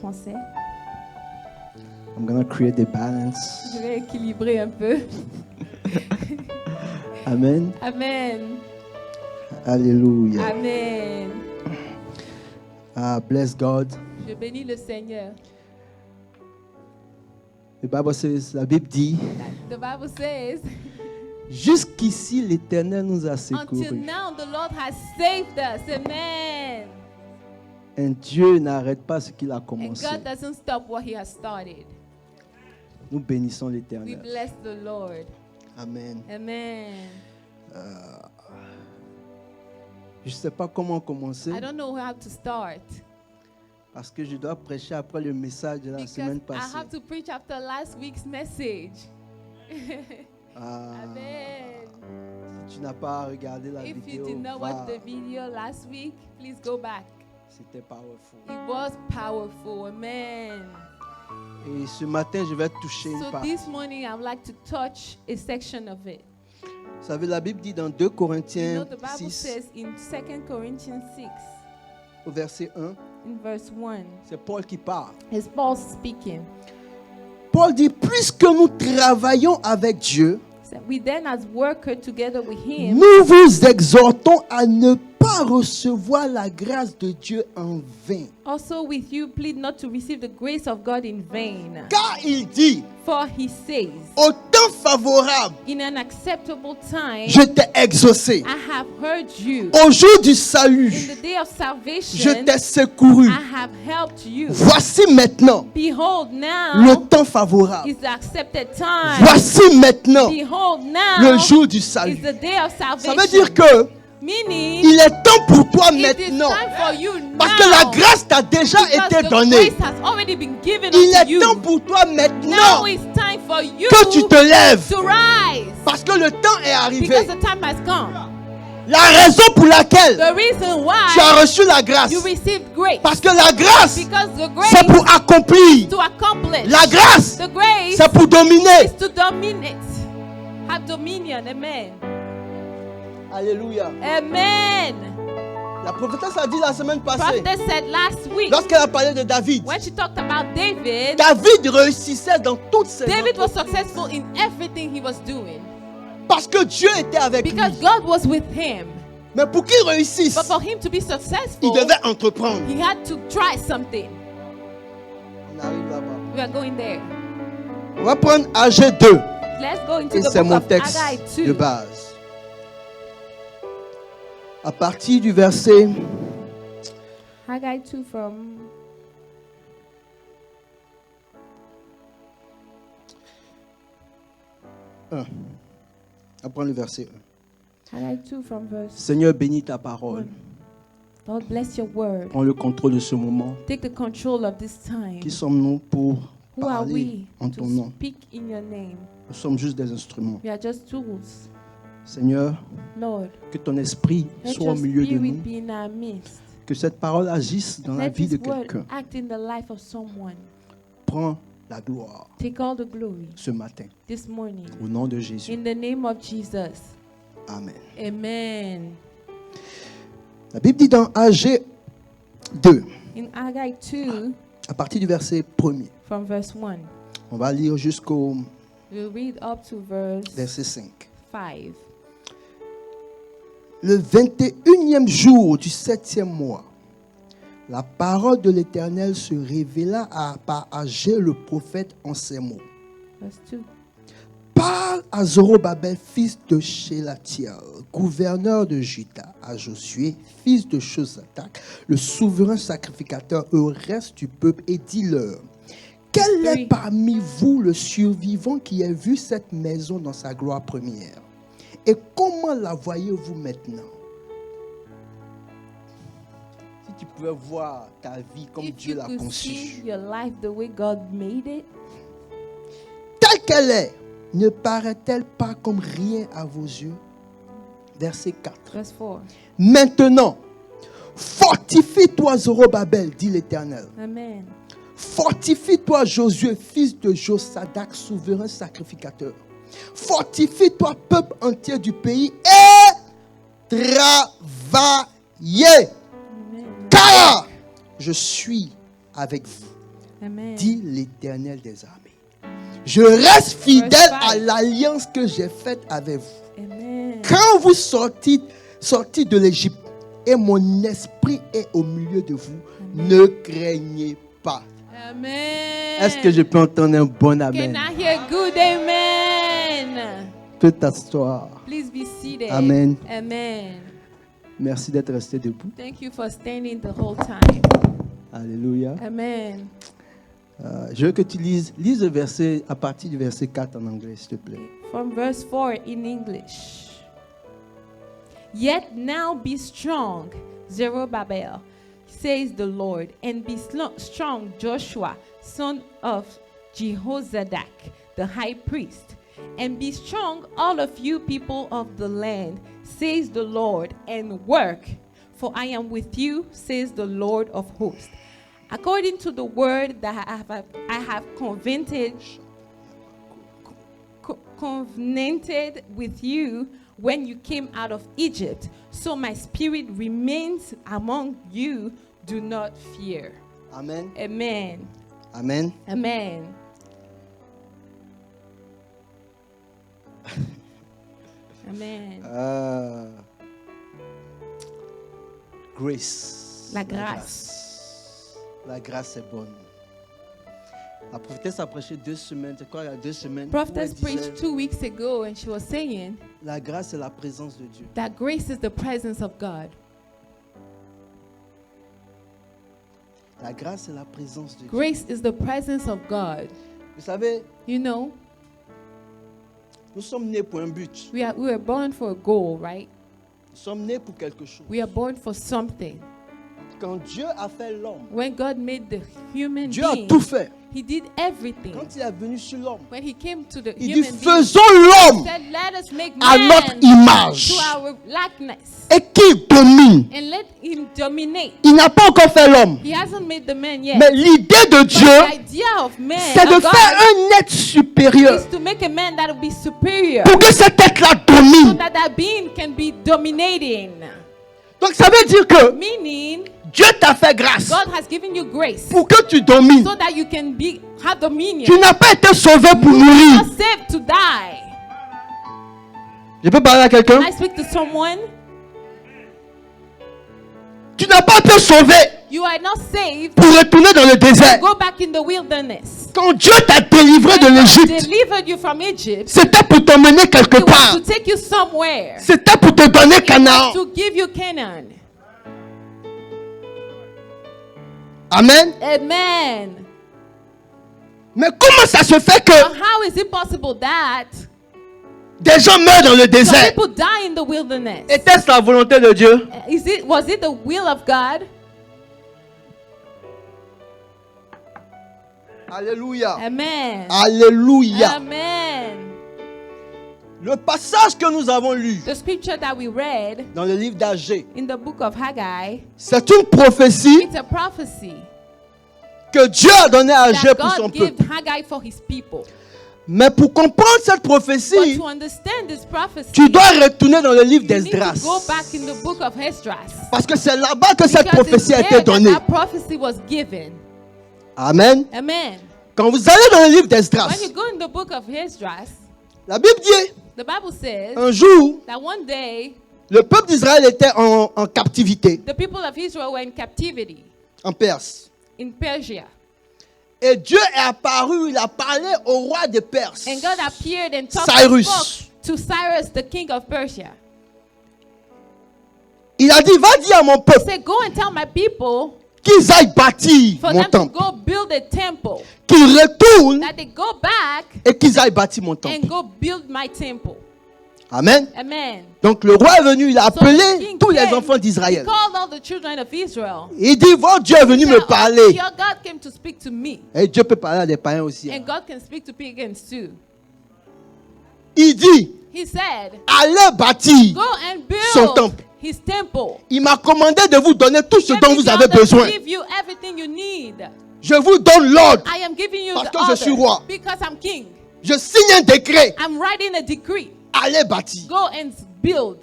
français. I'm going to create a balance. Je vais équilibrer un peu. Amen. Amen. Hallelujah. Amen. Bless God. Je bénis le Seigneur. The Bible says, la Bible dit, The Bible says, jusqu'ici l'Éternel nous a until secourus. now the Lord has saved us. Amen. Et Dieu n'arrête pas ce qu'il a And commencé. God doesn't stop what He has started. Nous bénissons We l'Éternel. bless the Lord. Amen. Amen. Je ne sais pas comment commencer I don't know how to start parce que je dois prêcher après le message de la because semaine I passée. have to preach after last week's message. Ah, Amen. si tu n'as pas regardé la If you vidéo, did not va. watch the video last week, please go back. C'était powerful. It was powerful. Amen. Et ce matin, je vais toucher une So part. this morning, I would like to touch a section of it. Vous savez, la Bible dit dans 2 You know, Corinthiens the Bible 6, says in 2 Corinthians 6, au verset 1, in verse 1, c'est Paul qui parle. is Paul speaking. Paul dit, puisque nous travaillons avec Dieu, So we then, as workers together with Him, nous vous exhortons à ne pas recevoir la grâce de Dieu en vain. also with you, plead not to receive the grace of God in vain. Car il dit, For He says, au temps favorable, in an acceptable time, je t'ai exaucé. I have heard you. Au jour du In salut, the day of je salvation, t'ai secouru. I have helped you. Voici maintenant Behold, le now temps favorable. is the accepted time. Voici maintenant Behold, now le jour du is salut. the day of Ça salvation. veut dire que Meaning, il est temps pour toi it is maintenant. time for you Parce que la now. grâce t'a déjà Because été the donnée. grace has already been given Il unto est you. temps pour toi Now maintenant it's time for you que tu te lèves. to rise. Parce que le temps est arrivé. Because the time has come. La raison pour laquelle The reason tu as why reçu la grâce. you received grace. Parce que la grâce, Because the c'est grace pour accomplir. to accomplish. La grâce, The grace c'est pour dominer. is to dominate. Have dominion. Amen. Alléluia. Amen. La prophétesse a dit la semaine passée, Prophet said last week lorsqu'elle a parlé de David, when she talked about David, David réussissait dans toutes ses David was entreprises. successful in everything he was doing Parce que Dieu était avec lui. because God was with him. Mais pour qu'il réussisse, But for him to be il successful, devait entreprendre. he had to try something. On arrive là-bas. We are going there. On va prendre AG 2. Let's go into Et the c'est book mon of texte Haggai de 2. base. À partir du verset Haggai 2 from 1. On va prendre le verset 1. Haggai 2 from verse Seigneur, bénis ta parole. 1. Lord, bless your word. Prends le contrôle de ce moment. Take the control of this time. Qui sommes-nous pour Who are parler we en to ton nom? speak in your name? Nous sommes juste des instruments. We are just tools. Seigneur, Lord, que ton esprit let soit your au milieu de spirit nous. be in our midst. Que cette parole agisse dans la Let vie de this word quelqu'un. act in the life of someone. Prends la gloire Take all the glory ce matin. this morning. Au nom de Jésus. In the name of Jesus. Amen. Amen. La Bible dit dans AG 2, In Haggai 2, à partir du verset 1er, from verse 1, on va lire jusqu'au we'll read up to verse verset 5. 5. Le 21e jour du 7e mois, la parole de l'Éternel se révéla par Agé le prophète en ces mots. Verse 2. Parle à Zorobabel, fils de Shelatiel, gouverneur de Juda, à Josué, fils de Josadak, le souverain sacrificateur, au reste du peuple, et dis-leur, quel est parmi vous le survivant qui a vu cette maison dans sa gloire première? Et comment la voyez-vous maintenant? Si tu pouvais voir ta vie comme If Dieu you l'a could conçue, see your life the way God made it, telle qu'elle est, ne paraît-elle pas comme rien à vos yeux? Verset 4. verse 4. Maintenant, fortifie-toi, Zorobabel, dit l'Éternel. Amen. Fortifie-toi, Josué, fils de Josadak, souverain sacrificateur. Fortifie-toi, peuple entier du pays, et travaillez. Amen. Car je suis avec vous, Amen. dit l'Éternel des armées. Je reste fidèle à l'alliance que j'ai faite avec vous. Amen. Quand vous sortis de l'Égypte et mon esprit est au milieu de vous, ne craignez pas. Amen. Est-ce que je peux entendre un bon Can amen? I hear good amen? Peux t'asseoir. Please be seated. Amen. Amen. Merci d'être resté debout. Thank you for standing the whole time. Alléluia. Amen. Je veux que tu lises le verset à partir du verset 4 en anglais, s'il te plaît. From verse 4 in English. Yet now be strong, Zerubbabel, says the Lord, and be strong, Joshua, son of Jehozadak, the high priest. And be strong, all of you people of the land, says the Lord, and work, for I am with you, says the Lord of hosts. According to the word that I have covenanted with you when you came out of Egypt, so my spirit remains among you. Do not fear. Amen. Amen. Amen. Amen. Amen. Grace. La grâce. La grâce est bonne. La prophétesse a prêché 2 semaines. C'est quoi, il y a 2 semaines? Prophetess où elle disait, preached 2 weeks ago, and she was saying la grâce est la présence de Dieu. that grace is the presence of God. La grâce est la présence de Dieu. Grace is the presence of God. Vous savez, You know, nous sommes nés pour un but. we were born for a goal, right? Nous sommes nés pour quelque chose. We are born for something. Quand Dieu a fait l'homme, When God made the human Dieu a being, tout fait. He did everything. Quand il est venu sur l'homme, When He came to the il dit human being, faisons l'homme He said, "Let us make à notre man image to our likeness, et qu'il domine. and let him dominate." Il n'a pas encore fait l'homme. He hasn't made the man yet. Mais l'idée de But Dieu, the idea of man, c'est de of God, faire un être supérieur is to make a man that will be superior, pour que cet être-là so domine. that that being can be dominating. Donc ça veut dire que Meaning, Dieu t'a fait grâce God has given you grace pour que tu domines. so that you can have dominion. Tu n'as pas été sauvé pour You are mourir. not saved to die. Je peux parler à quelqu'un? Can I speak to someone? Tu n'as pas été sauvé You are not saved pour retourner dans le to désert. go back in the wilderness. Quand Dieu t'a délivré de When God l'Égypte, delivered you from Egypt, c'était pour t'emmener quelque He wants part. to take you somewhere. C'était pour te donner He Canaan. wants to give you Canaan. Amen. Amen. Mais comment ça se fait que But how is it possible that des gens meurent dans le some désert? people die in the wilderness? Était-ce la volonté de Dieu? Was it the will of God? Alléluia. Amen. Alléluia. Amen. Le passage que nous avons lu The scripture that we read dans le livre d'Agé, in the book of Haggai, c'est une prophétie it's a prophecy que Dieu a donnée à Agé that pour son God gave peuple. Haggai for his people. Mais pour comprendre cette But prophétie, to understand this prophecy, tu dois retourner dans le livre you need to d'Esdras. go back in the book of Esdras. Parce que c'est là-bas que cette Because it's prophétie a there été that donnée. that prophecy was given. Amen. Amen. Quand vous allez dans le livre d'Esdras, When you go in the book of Esdras, la Bible dit, the Bible says un jour, that one day le peuple d'Israël était en captivité, the people of Israel were in captivity en Perse. in Persia. Et Dieu est apparu, il a parlé au roi de Perse. And God appeared and Cyrus. spoke to Cyrus, the king of Persia. Il a dit, va dire à mon He peuple said, go and tell my people qu'ils aillent bâtir for mon them to temple. go build a temple, Qu'ils retournent that they go back et qu'ils aillent bâtir mon temple. and go build my temple. Amen. Amen. Donc le roi est venu, il a So the appelé king tous les came, enfants he d'Israël. called all the children of Israel. Il dit, votre Dieu est venu He me said, parler. your God came to speak to me. Et Dieu peut parler à des païens aussi. And God can speak to pagans too. Il dit, He said, allez bâtir go and son build temple. his temple. Il m'a commandé de vous donner tout ce Let dont me vous be avez able to besoin. give you everything you need. Je vous donne l'ordre. I am giving you Parce the que je suis order roi. because I'm king. Je signe un décret. I'm writing a decree. Allez bâtir. Go and build.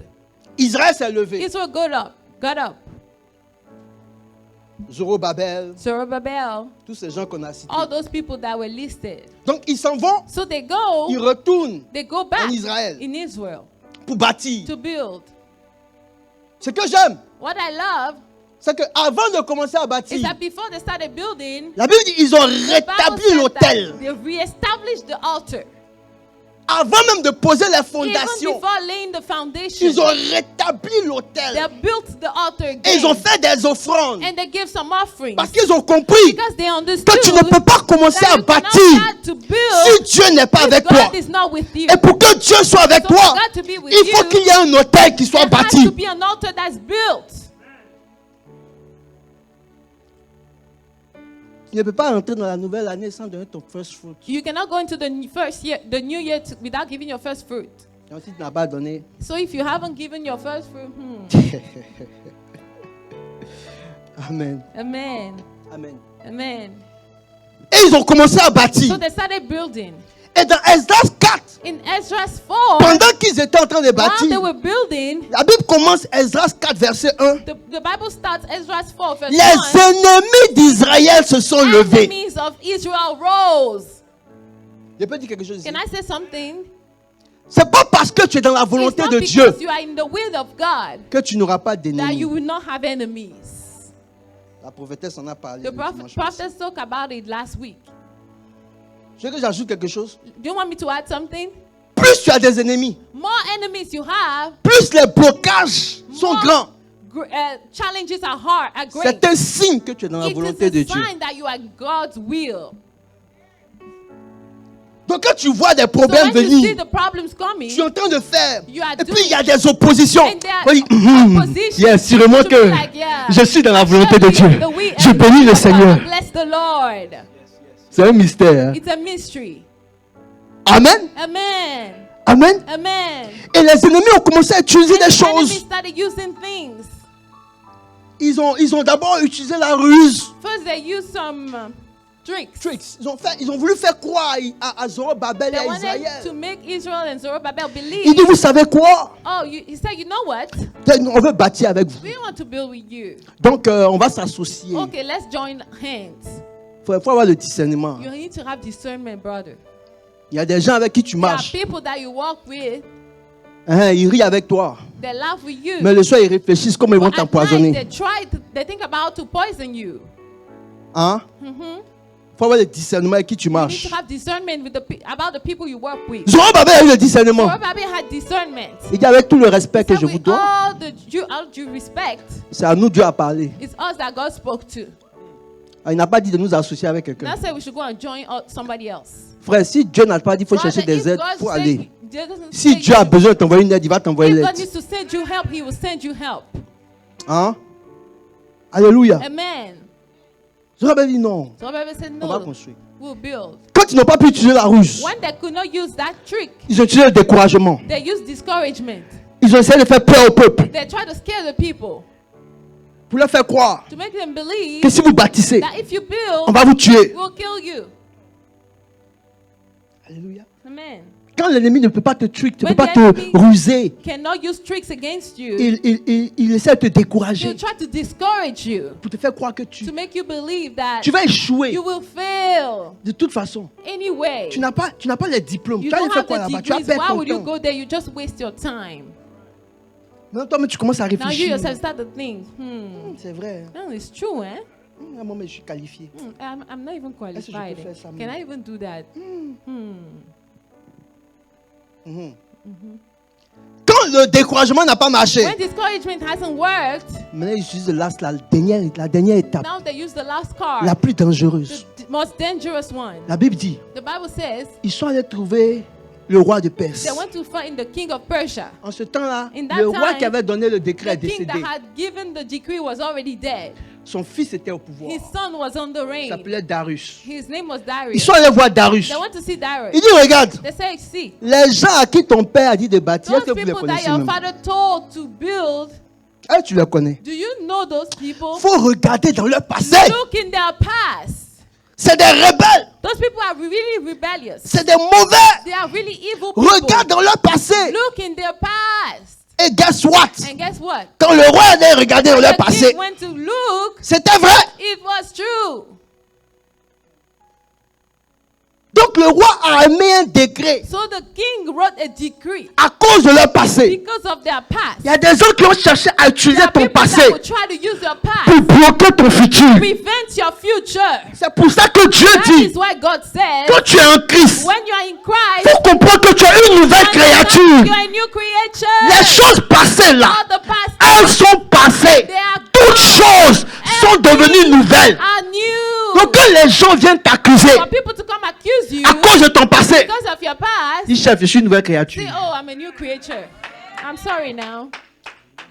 Israël s'est levé. Israel got up. Zorobabel, Zerubbabel, tous ces gens qu'on a cités. all those people that were listed. Donc ils s'en vont, So they ils go retournent back en Israël in Israel pour bâtir. to build. Ce que j'aime, What I love c'est qu'avant de commencer à is bâtir, that before they started building, la Bible dit ils ont the Bible rétabli said l'autel. that they reestablished the altar. Avant même de poser les Even fondations, before laying the foundation, ils ont rétabli they l'autel. built the altar Et ils ont again. fait des offrandes. And they gave some offerings. Parce qu'ils ont compris Because they understood que tu ne peux pas commencer that à you cannot bâtir start to build si Dieu n'est pas if avec God toi. is not with you. Et pour que Dieu soit avec So toi, for God to be with il faut you, qu'il y ait un autel qui soit there has bâti. to be an altar that's built. Tu ne peux pas entrer dans la nouvelle année sans donner ton first fruit. You cannot go into the first year, the new year, without giving your first fruit. Et ensuite, tu n'as pas donné. So if you haven't given your first fruit, Amen. amen, Amen. amen. Et ils ont commencé à bâtir. So they started building. Et dans Esdras 4, In Ezra's 4, pendant qu'ils étaient en train de while bâtir, they were building, la Bible commence Esdras 4, verset 1. the Bible starts Ezra's 4, verse Les 1. ennemis d'Israël se sont levés. Enemies of Israel rose. Je peux dire quelque chose ici. Can I say something? C'est pas parce que tu es dans la It's volonté not de because Dieu you are in the will of God que tu n'auras pas that d'ennemis. you will not have enemies. La prophétesse en a parlé. The le dimanche passé. prophet talked about it last week. Je veux que j'ajoute quelque chose. Do you want me to add something? Plus tu as des ennemis, More enemies you have, plus les blocages sont more grands. challenges are hard, are great. C'est un signe que tu es dans la It volonté is de a Dieu. sign that you are God's will. Donc quand tu vois des So problèmes when you see venir, the problems coming, tu es en train de faire. You are Et puis doing- il y a des oppositions. and there Oui, are opposition, yes, sûrement to que be like, yeah, je suis dans la volonté de surely Dieu. the will Je and bénis le God Seigneur. Bless the Lord. C'est un mystère. It's a mystery. Amen. Amen. Amen. Amen. Et les ennemis ont commencé à utiliser And des the enemies choses. started using things. Ils ont d'abord utilisé la ruse. First, they used some tricks. Tricks. Ils ont voulu faire croire à Zorobabel et They à wanted to Israël. make Israel and Zerubbabel Il believe. dit, vous savez quoi? Oh, he said, you know what? On veut bâtir avec vous. We want to build with you. Donc, on va s'associer. Okay, let's join hands. Faut avoir le discernement. You need to have discernment, brother. Il y a des gens avec qui tu There are marches. people that you walk with, Ils rient avec toi. they laugh with you. Mais le soir, ils réfléchissent comment ils vont But at night, t'empoisonner. they think about to poison you. Hein? Mhm. Faut avoir le discernement avec qui tu You need marches. to have discernment with about the people you work with. Zorobabel a eu le discernement. Zerubbabel had discernment. Il dit, avec tout le respect que That je vous with dois, all due respect, c'est à nous Dieu a parlé. it's us that God spoke to. Il n'a pas dit de nous associer avec quelqu'un. Not say we should go and join somebody else. Frère, si Dieu n'a pas dit qu'il faut chercher Brother, des if aides, God il faut said- aller. Dieu doesn't Si say Dieu a you- besoin de t'envoyer une aide, il va t'envoyer If God l'aide. needs to send you help, He will send you help. Hein? Alléluia. Amen. Zorobabel dit non. Zerubbabel said, On va no, construire. we'll build. Quand ils n'ont pas pu utiliser la ruse, When they could not use that trick, ils ont utilisé le découragement. they used discouragement. Ils ont essayé de faire peur au peuple They tried to scare the people pour leur faire croire to make them believe que si vous bâtissez, that if you on build, va vous tuer. we'll kill you. Alléluia. Amen. Quand l'ennemi ne peut pas te trick, ne peut When pas the te enemy ruser, cannot use tricks against you, il essaie de te décourager he'll try to discourage you, pour te faire croire que to make you believe that tu vas échouer. you will fail De toute façon, anyway. tu n'as pas les diplômes. You Tu vas aller don't faire have quoi the là-bas? Tu vas degrees. perdre Why ton would you temps. go there? You just waste your time. Maintenant, toi, tu commences à Now you réfléchir. yourself start to think, C'est vrai. no, it's true, eh? Moi, mais je suis qualifié. I'm not even Est-ce que je qualified. peux faire ça, Can moi? I even do that? Quand le découragement n'a pas marché, When discouragement hasn't worked, maintenant ils utilisent la dernière étape, now they use the last card, la plus dangereuse. the most dangerous one. La Bible dit, The Bible says ils sont allés trouver le roi de Perse. they went to find the king of Persia. En ce temps-là, In that le roi time, qui avait donné le décret est The king décédé. that had given the decree was already dead. Son fils était au pouvoir. His son was on the Il reign. s'appelait Darius. His name was Ils Darius. sont allés voir Darius. They went to see Il Darius. dit, regarde, They say, see, les gens à qui ton père a dit de bâtir, est-ce those que vous les people that connaissez your même? father told to build, Ah, tu les connais. do you know those people? Il faut regarder dans leur passé. Look in their past. C'est des rebelles. Those people are really rebellious. C'est des mauvais. They are really evil people. Regarde dans leur passé. Look in their past. Et guess what? And guess what? Quand le roi allait regarder dans leur The passé, king went to look, c'était vrai. it was true. Donc le roi a mis un décret So the king wrote a decree à cause de leur passé. because of their past. Il y a des gens qui ont cherché à utiliser There are ton people passé that will try to use your past pour bloquer ton futur. prevent your future. C'est pour ça que Dieu That dit, is why God says, quand tu es en Christ, when you are in il Christ, faut comprendre que tu es une nouvelle you créature. are a new creature. Les choses passées là, All the past elles sont passées. they are Toutes choses sont devenues nouvelles. are new. Donc quand les gens viennent t'accuser For people to come accuse you à cause de ton passé, because of your past, dis chef, je suis une nouvelle créature. say, oh, I'm a new creature. I'm sorry now.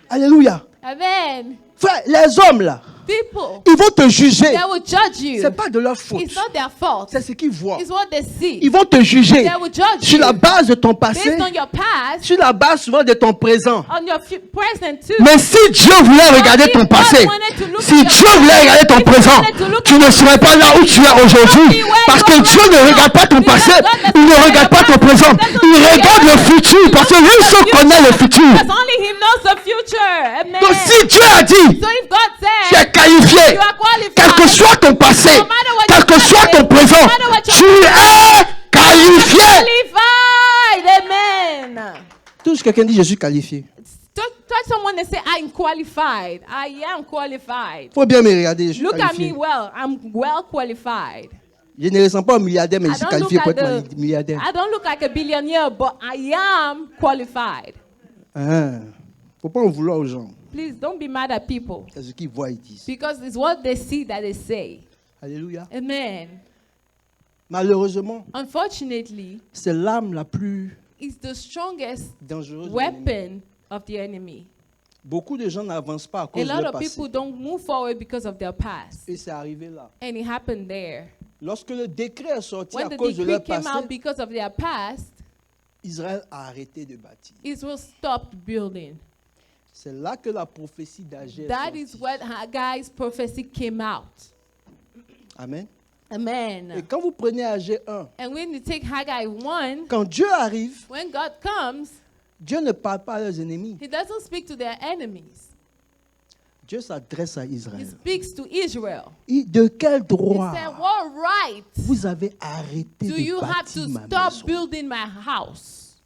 Alléluia. Amen. Frère, les hommes là, People, ils vont te juger. they will judge you. C'est pas de leur faute. It's not their fault. C'est ce qu'ils voient. It's what they see. Ils vont te juger They will judge sur la you base de ton passé, based on your past, sur la base souvent de ton présent. on your present too. Mais si Dieu voulait regarder ton passé, si Dieu voulait regarder ton présent, tu ne serais pas là où tu es aujourd'hui. Parce que Dieu ne regarde pas ton passé, il ne regarde pas ton présent, il regarde le futur. Parce que lui seul connaît le futur. Because only Him knows the future. Amen. Donc si Dieu a dit, So if God tu said es qualifié, you are qualified, quel que soit ton passé, quel que soit ton présent, tu es qualifié. qualified. Amen. Touche quelqu'un dit je suis qualifié. Touch someone and say, I'm qualified. I am qualified. Faut bien me regarder, je suis Look at me qualifié. well. I'm well qualified. Je ne ressemble pas au milliardaire, mais je I suis don't look qualifié pour at être milliardaire. I don't look like a billionaire, but I am qualified. Hein? Faut pas en vouloir aux gens. Please don't be mad at people C'est ce qu'ils voient, ils disent. because it's what they see that they say. Alléluia. Amen. Malheureusement, Unfortunately, c'est l'arme la plus it's the strongest dangereuse. de l'ennemi. weapon of the enemy. Beaucoup de gens n'avancent pas à A cause de lot leur of passé. people don't move forward because of their past. Et c'est arrivé là. And it happened there. Lorsque le décret est sorti When à the cause de decree leur came out passé, because of their past, Israël a arrêté de bâtir. Israel stopped building. C'est là que la prophétie d'Agé est That sortie. is when Haggai's prophecy came out. Amen. Et Amen. quand vous prenez Agé 1, And when you take Haggai 1, quand Dieu arrive, when God comes, Dieu ne parle pas à leurs ennemis. He doesn't speak to their enemies. Dieu s'adresse à He Israël. speaks to Israel. De quel He droit said, what right vous avez arrêté do de you have bâtir to ma stop maison? building my house?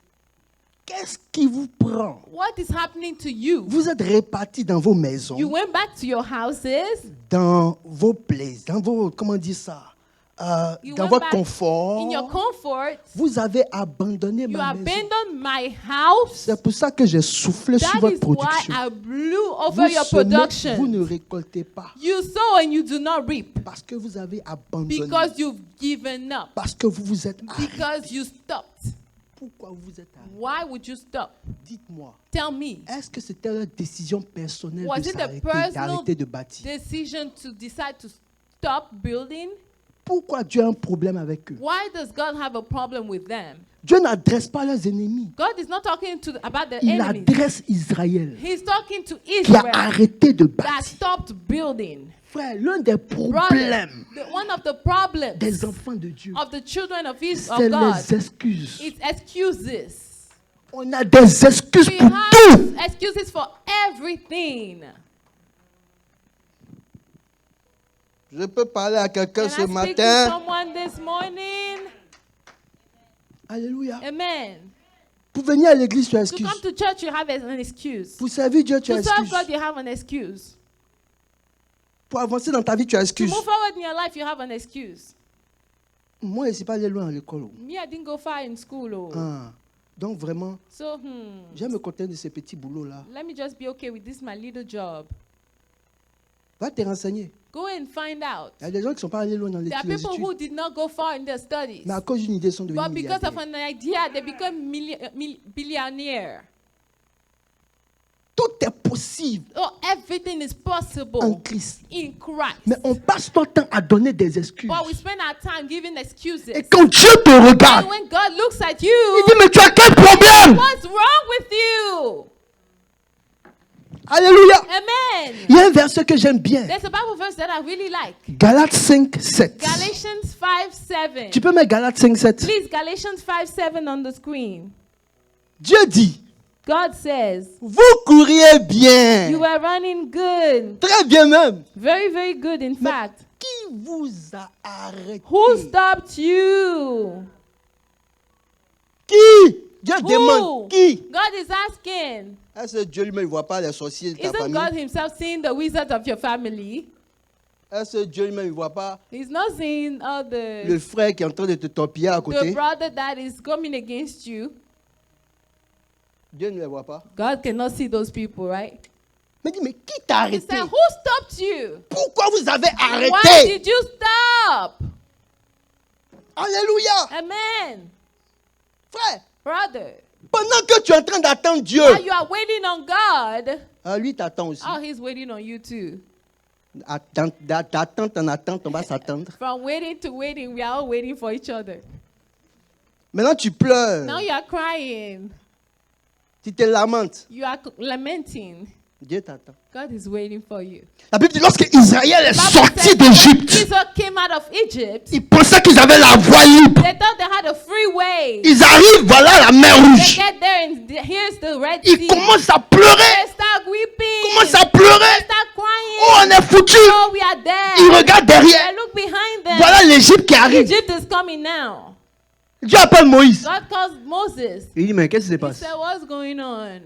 Qu'est-ce qui vous prend? What is happening to you? Vous êtes répartis dans vos maisons, You went back to your houses, dans vos plaisirs, dans vos, comment on dit ça? You Dans went votre back confort. in your comfort. Vous avez abandonné You ma maison. abandoned my house. C'est pour ça que j'ai soufflé sur That votre is why production. I blew Vous over your semez, production. vous ne récoltez pas. You sow and you do not reap Parce que vous avez abandonné. because you've given up, Parce que vous vous êtes arrêté. because you stopped. Pourquoi vous vous êtes arrêté? Why would you stop? Dites-moi. Tell me. Est-ce que c'était leur décision personnelle Was de it a s'arrêter, personal d'arrêter de bâtir? decision to decide to stop building? Pourquoi Dieu a un problème avec eux? Why does God have a problem with them? Dieu n'adresse pas leurs ennemis. God is not talking about the Il enemies. adresse Israël He's talking to qui a Israel arrêté de that bâtir. stopped building. Frère, l'un des Brother, problèmes one of the problems des enfants de Dieu, of the children of c'est God les excuses. is excuses. On a des excuses We pour have tout. excuses for everything. Je peux parler à quelqu'un Can ce I speak to matin. someone this morning? Alléluia. Amen. Pour venir à l'église, tu as To excuse. come to church, you have an excuse. Pour servir Dieu, tu as To serve excuse. God, you have an excuse. Pour avancer dans ta vie, tu as To excuse. move forward in your life, you have an excuse. Moi, je ne suis pas allé loin à l'école. Me, I didn't go far in school. Oh. Ah. Donc vraiment, So, j'aime me contenter de ces petits boulots-là. let me just be okay with this, my little job. Va te renseigner. Go and find out. Il y a des gens qui ne sont pas allés loin dans les There are people who études. did not go far in their studies. Mais à cause d'une idée, ils sont devenus But because of milliardaires. an idea, they become billionaire. Tout est possible Oh, everything is en possible Christ. in Christ. Mais on passe notre temps à donner des excuses. But we spend our time giving excuses. Et quand Dieu te regarde, And when God looks at il you, dit, mais tu as quel problème? what's wrong with you? Alléluia. Amen. Il y a un verset que j'aime bien. There's a Bible verse that I really like. Galates 5, 7. Galatians 5:7. Tu peux mettre Galates 5, 7. Please, Galatians 5:7 on the screen. Dieu dit, God says, vous couriez bien. you were running good. Très bien même. Very, very good, in fact. Qui vous a arrêté? Who stopped you? Qui? Dieu Who? demande qui? God is asking. Est-ce que Dieu lui-même ne voit pas les sorciers de ta Isn't famille? God himself seeing the wizards of your family? Est-ce que Dieu lui-même ne voit pas He's not seeing all le the frère qui est en train de te torpiller à côté? brother that is coming against you. Dieu ne les voit pas. God cannot see those people, right? Mais dis, mais qui t'a He arrêté? said, who stopped you? Pourquoi vous avez Why arrêté? did you stop? Alléluia. Amen. Frère, Brother, pendant que tu es en train d'attendre Dieu, while you are waiting on God, lui t'attend aussi. oh, he's waiting on you too. D'attente en attente, on va s'attendre. From waiting to waiting, we are all waiting for each other. Maintenant tu pleures, Now you are crying. tu te lamentes. You are lamenting. Dieu t'attend. God is waiting for you. La Bible dit lorsque Israël est Bible sorti says d'Égypte, Israel came out of Egypt. ils pensaient qu'ils avaient la voie libre. They thought they had a free way. Ils arrivent, voilà la mer They rouge. get there and here's the Red Ils Sea. commencent à They pleurer. start weeping. Commencent à They pleurer. start crying. Oh, on est foutu. Oh, we are dead. Ils regardent derrière. They look behind them. Voilà l'Égypte qui arrive. Egypt is coming now. Dieu appelle Moïse. God calls Moses. Il dit, mais qu'est-ce qui se He passe? said, what's going on?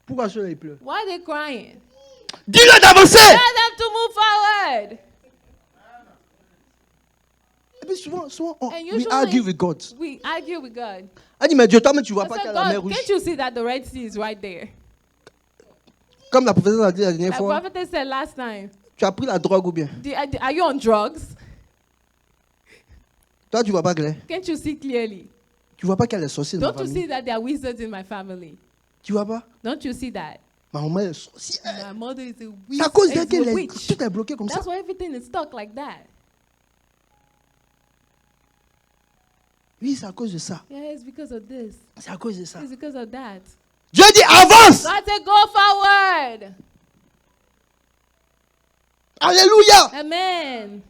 Pourquoi ceux-là ils pleurent? Why are they crying? Dis-leur d'avancer. Tell them to move forward. Et puis souvent, And we usually- argue with God. We argue with God. Elle dit, mais Dieu, toi-même, tu vois I pas said, qu'il y a la mer God, rouge. can't you see that the Red Sea is right there? Comme la prophétesse a dit la dernière Like fois, prophet said last time. tu as pris la drogue ou bien? Are you on drugs? Toi, tu vois pas clair. Can't you see clearly? Tu vois pas qu'il y a les sorciers dans Don't ma you famille. see that there are wizards in my family? Tu vois pas? Don't you see that? Ma maman est sorcière. My mother is a C'est à cause witch. d'elle que Is a les- witch. tout est bloqué comme ça. That's why everything is stuck like that. Oui, c'est à cause de ça. Yeah, it's because of this. C'est à cause de ça. It's because of that. Dieu dit avance. God said, go forward. Alléluia. Amen.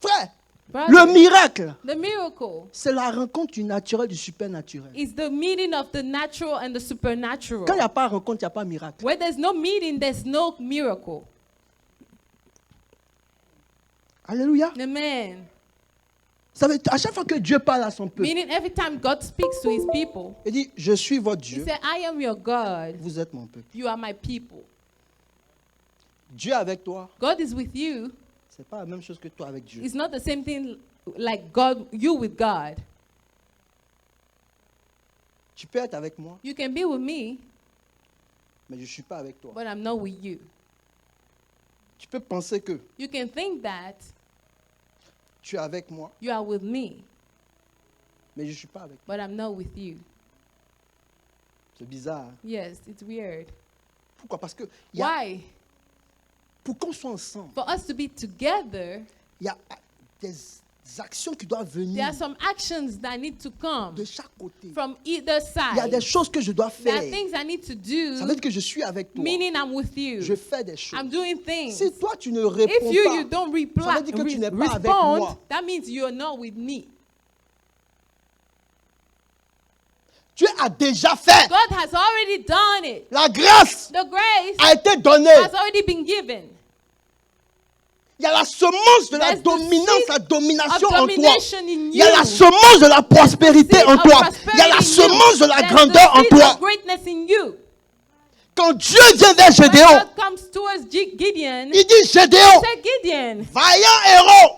Frère, Brother, le miracle, the miracle c'est la rencontre du naturel du supernaturel. is the meeting of the natural and the supernatural. Quand il n'y a pas rencontre, il n'y a pas miracle. Where there's no meeting, there's no miracle. Alléluia. Amen. Ça veut dire, à chaque fois que Dieu parle à son peuple, Meaning every time God speaks to his people, il dit, je suis votre he Dieu, said, I am your God. vous êtes mon peuple. You are my people. Dieu avec toi, God is with you. c'est pas la même chose que toi avec Dieu. It's not the same thing like God, you with God. Tu peux être avec moi, You can be with me, mais je ne suis pas avec toi. but I'm not with you. Tu peux penser que You can think that tu es avec moi, you are with me, mais je ne suis pas avec toi. but I'm not with you. C'est bizarre. Hein? Yes, it's weird. Pourquoi? Parce que Why? pour qu'on soit ensemble, For us to be together, il y a des actions qui doivent there venir are some actions that need to come de chaque côté. from either Il y a side. des choses que je dois There are faire. things I need to Ça veut do, dire que je suis avec toi. meaning I'm with you. Je fais des choses. I'm doing things. Si toi, tu ne If réponds you pas, don't ça reply, veut dire que tu n'es pas avec moi. respond, that means you're not with me. Dieu a déjà fait. God has already done it. La grâce The grace a été donnée. has already been given. Il y a la semence de la There's the dominance, seed la domination of en toi. domination in Il y a la you. semence de la prospérité Seed en of toi. Il y a la prosperity in you. semence de la There's grandeur the en seed toi. of greatness in you. Quand Dieu vient vers When Gédéon, God comes towards Gideon, il dit Gédéon, said Gideon, vaillant héros,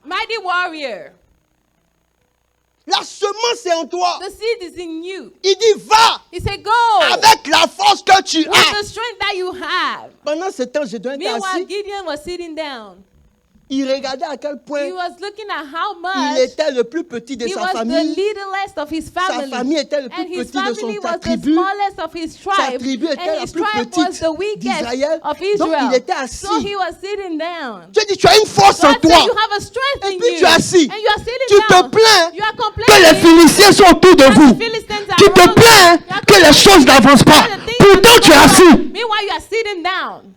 mighty warrior, la semence est en toi. the seed is in you. Il dit va He said, go avec la force que tu with as. the strength that you have. Pendant ce temps, Gédéon était Meanwhile, assis. Gideon was sitting down. Il regardait à quel point He was looking at how il much était le plus petit de he sa was the famille. littlest of his family. famille était le plus And his petit de family sa was the tribu. smallest of his tribe. tribu était And la his plus tribe petite was the weakest d'Israël. of Donc, Israel. il était assis. So he was sitting down. Dieu dit, tu as une force en God toi. said you have a strength Et in puis you. tu es assis. And you are sitting Tu te down. plains You are que les complaining Philistins sont autour de that vous. the Philistines are Tu te around you. plains You are que les choses n'avancent pas. complaining that the things Pourtant, are tu es going assis. on. Meanwhile, you are sitting down.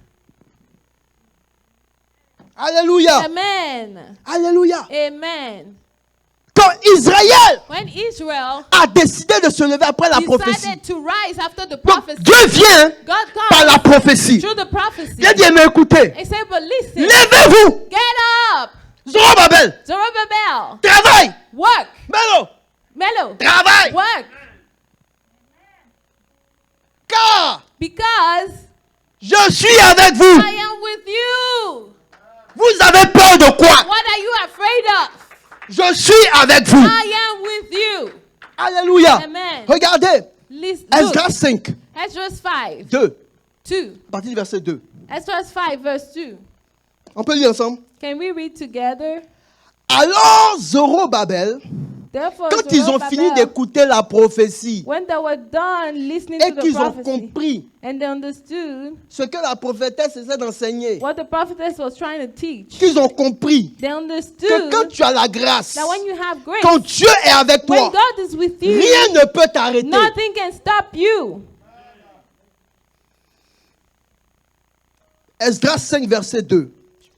Alléluia. Amen. Alléluia. Amen. Quand Israël when Israel a décidé de se lever après la prophétie, decided to rise after the donc prophecy, Dieu vient God par la comes prophétie. through the prophecy. Il a dit, mais écoutez, He said, but listen, levez-vous, get up, Zorobabel, Zerubbabel, travaille, work, Melo, Melo, travaille, work, car because je suis avec vous. I am with you. Vous avez peur de quoi? What are you afraid of? Je suis avec vous. I am with you. Alléluia. Amen. Regardez, Listen, Esdras look, 5, Esdras 5, 2, 2. à partir du verset 2. Esdras 5, verse 2. On peut lire ensemble. Can we read together? Alors Zorobabel, Therefore, quand ils ont fini Zerubbabel, d'écouter la prophétie when they were done listening et to the qu'ils ont prophecy, compris and they understood ce que la prophétesse essaie d'enseigner, what the prophetess was trying to teach, qu'ils ont compris they que understood quand tu as la grâce, that when you have grace, quand Dieu est avec when toi, God is with you, rien ne peut t'arrêter. nothing can stop you. Esdras 5, verset 2.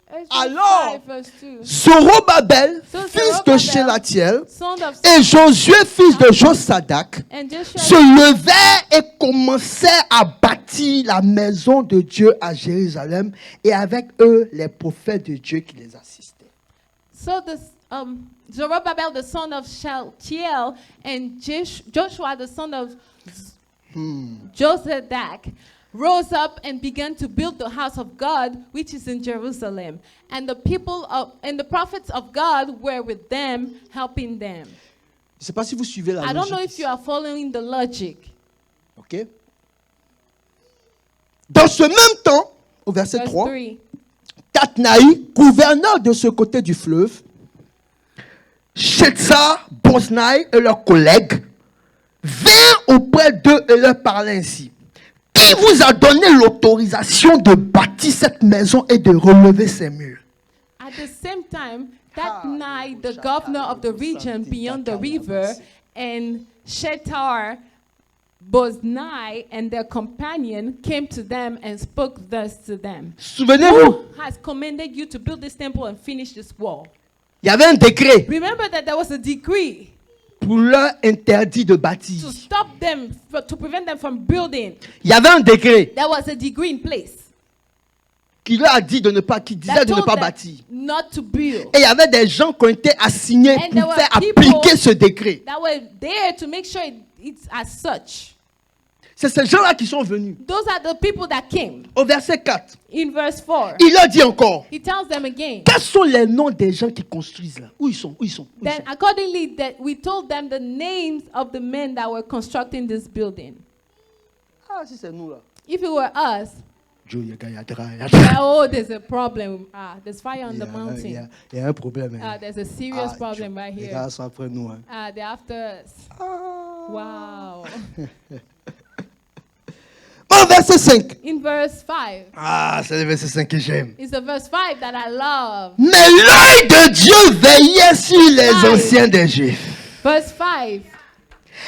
Esdras Alors, 5, verse 2. Zorobabel, So fils de Zerubbabel, Shelatiel, son of et Josué, fils de Josadak, and Joshua se levaient et commençaient à bâtir la maison de Dieu à Jérusalem, et avec eux les prophètes de Dieu qui les assistaient. So Zerubbabel, the son of Shealtiel, and Joshua, the son of Josadak, rose up and began to build the house of God, which is in Jerusalem. And the people and the prophets of God were with them, helping them. Je ne sais pas si vous suivez la I don't know logique if ici. you are following the logic. Ok? Dans ce même temps, au verset Verse 3, 3. Tatnaï, gouverneur de ce côté du fleuve, Shetsa, Boznaï et leurs collègues vinrent auprès d'eux et leur parlaient ainsi. Qui vous a donné l'autorisation de bâtir cette maison et de relever ses murs? At the same time, that night, the governor of the region beyond the river and Shetar, Boznai, and their companion came to them and spoke thus to them. Souvenez-vous, Who has commanded you to build this temple and finish this wall? il y avait un décret Remember that there was a decree pour leur interdit de to bâtir. stop them, to prevent them from building. Il y avait un décret There was a decree in place qui leur a dit de ne pas, qui disait that de ne told pas them bâtir. not to build. Et il y avait des gens qui ont été assignés And there pour were faire people appliquer ce décret. That were there to make sure it's as such. C'est ces gens-là qui sont venus. Those are the people that came. Au verset 4, In verse 4, il leur dit encore, he tells them again. quels sont les noms des gens qui construisent là? Où ils sont? Où ils sont? Où ils Then sont? accordingly, that we told them the names of the men that were constructing this building. Ah, si c'est nous là. If it were us, Joe, il y oh, there's a problem. There's fire on the a mountain. un problème. Hein. There's a serious problem right Les here. gars sont après nous. Hein. They're after us. Wow. Bon, verset 5. In verse 5, Ah, c'est le verset 5 que j'aime. it's the verse 5 that I love. Mais l'œil de Dieu veillait sur les Aïe. anciens des Juifs. Verse 5.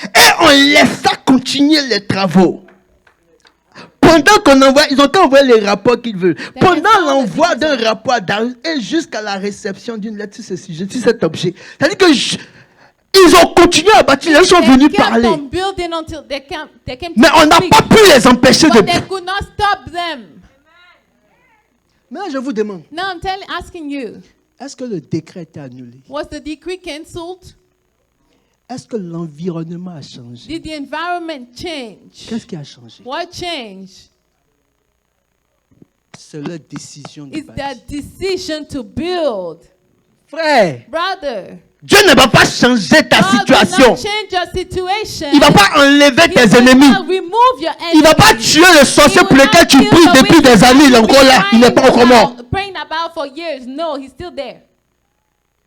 Et on laissa continuer les travaux. Pendant qu'on envoie, ils ont qu'à envoyer les rapports qu'ils veulent. Pendant l'envoi d'un rapport d'Arus et jusqu'à la réception d'une lettre sur ce sujet, sur cet objet. C'est-à-dire que ils ont continué à bâtir, ils sont venus They kept parler. on building until they came Mais on n'a speak, pas pu les empêcher de... but they could not stop them. Maintenant, je vous demande, Now I'm asking you, est-ce que le décret a été annulé? was the decree cancelled? Est-ce que l'environnement a changé? Did the environment change? Qu'est-ce qui a changé? What changed? C'est leur décision de It's their bâtir. decision to build. Frère, Brother, Dieu ne va pas changer ta God will situation. not change your situation. Il ne va pas enlever He tes will ennemis. not remove your Il ne va pas enemies. tuer le sorcier He pour will lequel not tu kill pries the depuis des witch années. Il est encore là. Il n'est pas encore mort. praying about for years. No, he's still there.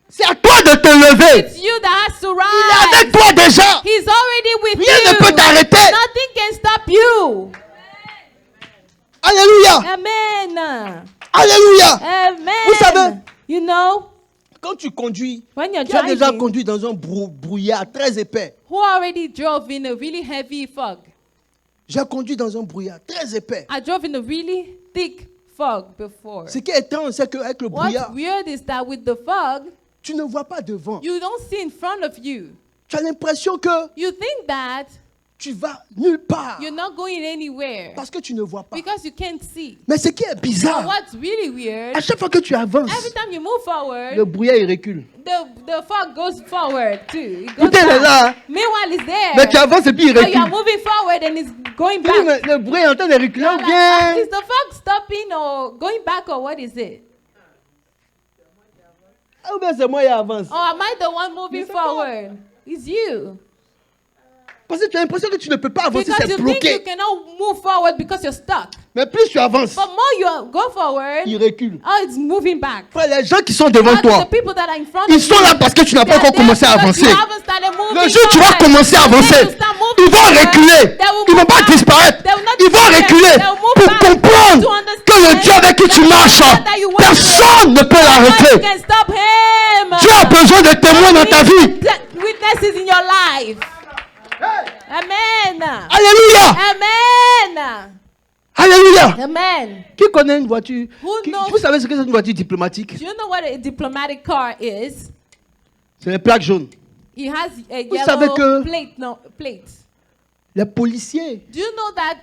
C'est à toi de te lever. It's you that has to Il est rise. avec toi déjà. He's already with Rien you. ne peut t'arrêter. Nothing can stop you. Alléluia. Amen. Alléluia. Amen. Vous savez, You know, quand tu conduis, when you're qui a déjà driving, conduit dans un brouillard très épais? who already drove in a really heavy fog? J'ai conduit dans un brouillard très épais. I drove in a really thick fog before. Ce qui est étrange, c'est qu'avec le What's brouillard, weird is that with the fog, Tu ne vois pas devant. You don't see in front of you. Tu as l'impression que You think that tu vas nulle part you're not going anywhere parce que tu ne vois pas. because you can't see. Mais ce qui est But bizarre, what's really weird, à chaque fois que tu avances, every time you move forward, le brouillard il recule. the fog goes forward too. It goes Tout est back. là. Meanwhile, it's there. Mais tu avances et puis il But you are recule. moving forward and it's going Tu dis, mais back. le brouillard est en train de reculer ou Like, bien is the fog stopping or going back or what is it? ou bien c'est moi qui avance. Or am I the one moving c'est pas. forward? It's you. Parce que tu as l'impression que tu ne peux pas avancer, Because c'est you think you bloqué. cannot move forward because you're stuck. Mais plus tu avances, But more you go forward, il recule. oh, it's moving back. Frère, les gens qui sont devant But toi, the people that are in front ils of sont you, là parce que tu n'as they pas are encore commencé à there because avancer. you haven't started moving Le jour où tu vas forward. commencer à The day avancer, you start moving ils vont forward, reculer. they will Ils ne vont move pas back. disparaître. They will not Ils vont disappear. reculer They will move pour back comprendre to understand que le Dieu avec qui tu that marches, the God that you work personne ne peut with, l'arrêter. nobody can stop him. Dieu a besoin de témoins dans ta vie. Witnesses in your life. Amen. Alléluia. Amen. Alléluia. Amen. Qui connaît une voiture Who knows? Vous savez ce que c'est une voiture diplomatique? Do you know what a diplomatic car is? C'est les plaques jaunes. It has a Vous savez yellow que- plate. Les policiers Do you know that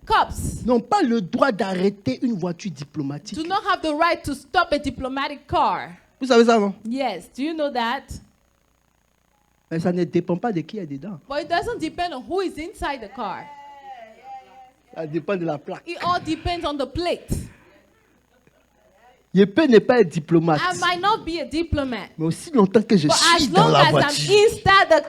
cops n'ont pas le droit d'arrêter une voiture diplomatique. do not have the right to stop a diplomatic car? Vous savez ça, non? Yes. Do you know that? Mais ça ne dépend pas de qui est dedans. But it doesn't depend on who is inside the car. Ça dépend de la plaque. It all depends on the plate. Je peux ne pas être diplomate. I might not be a diplomat, Mais aussi longtemps que je but suis as dans long la as I'm voiture,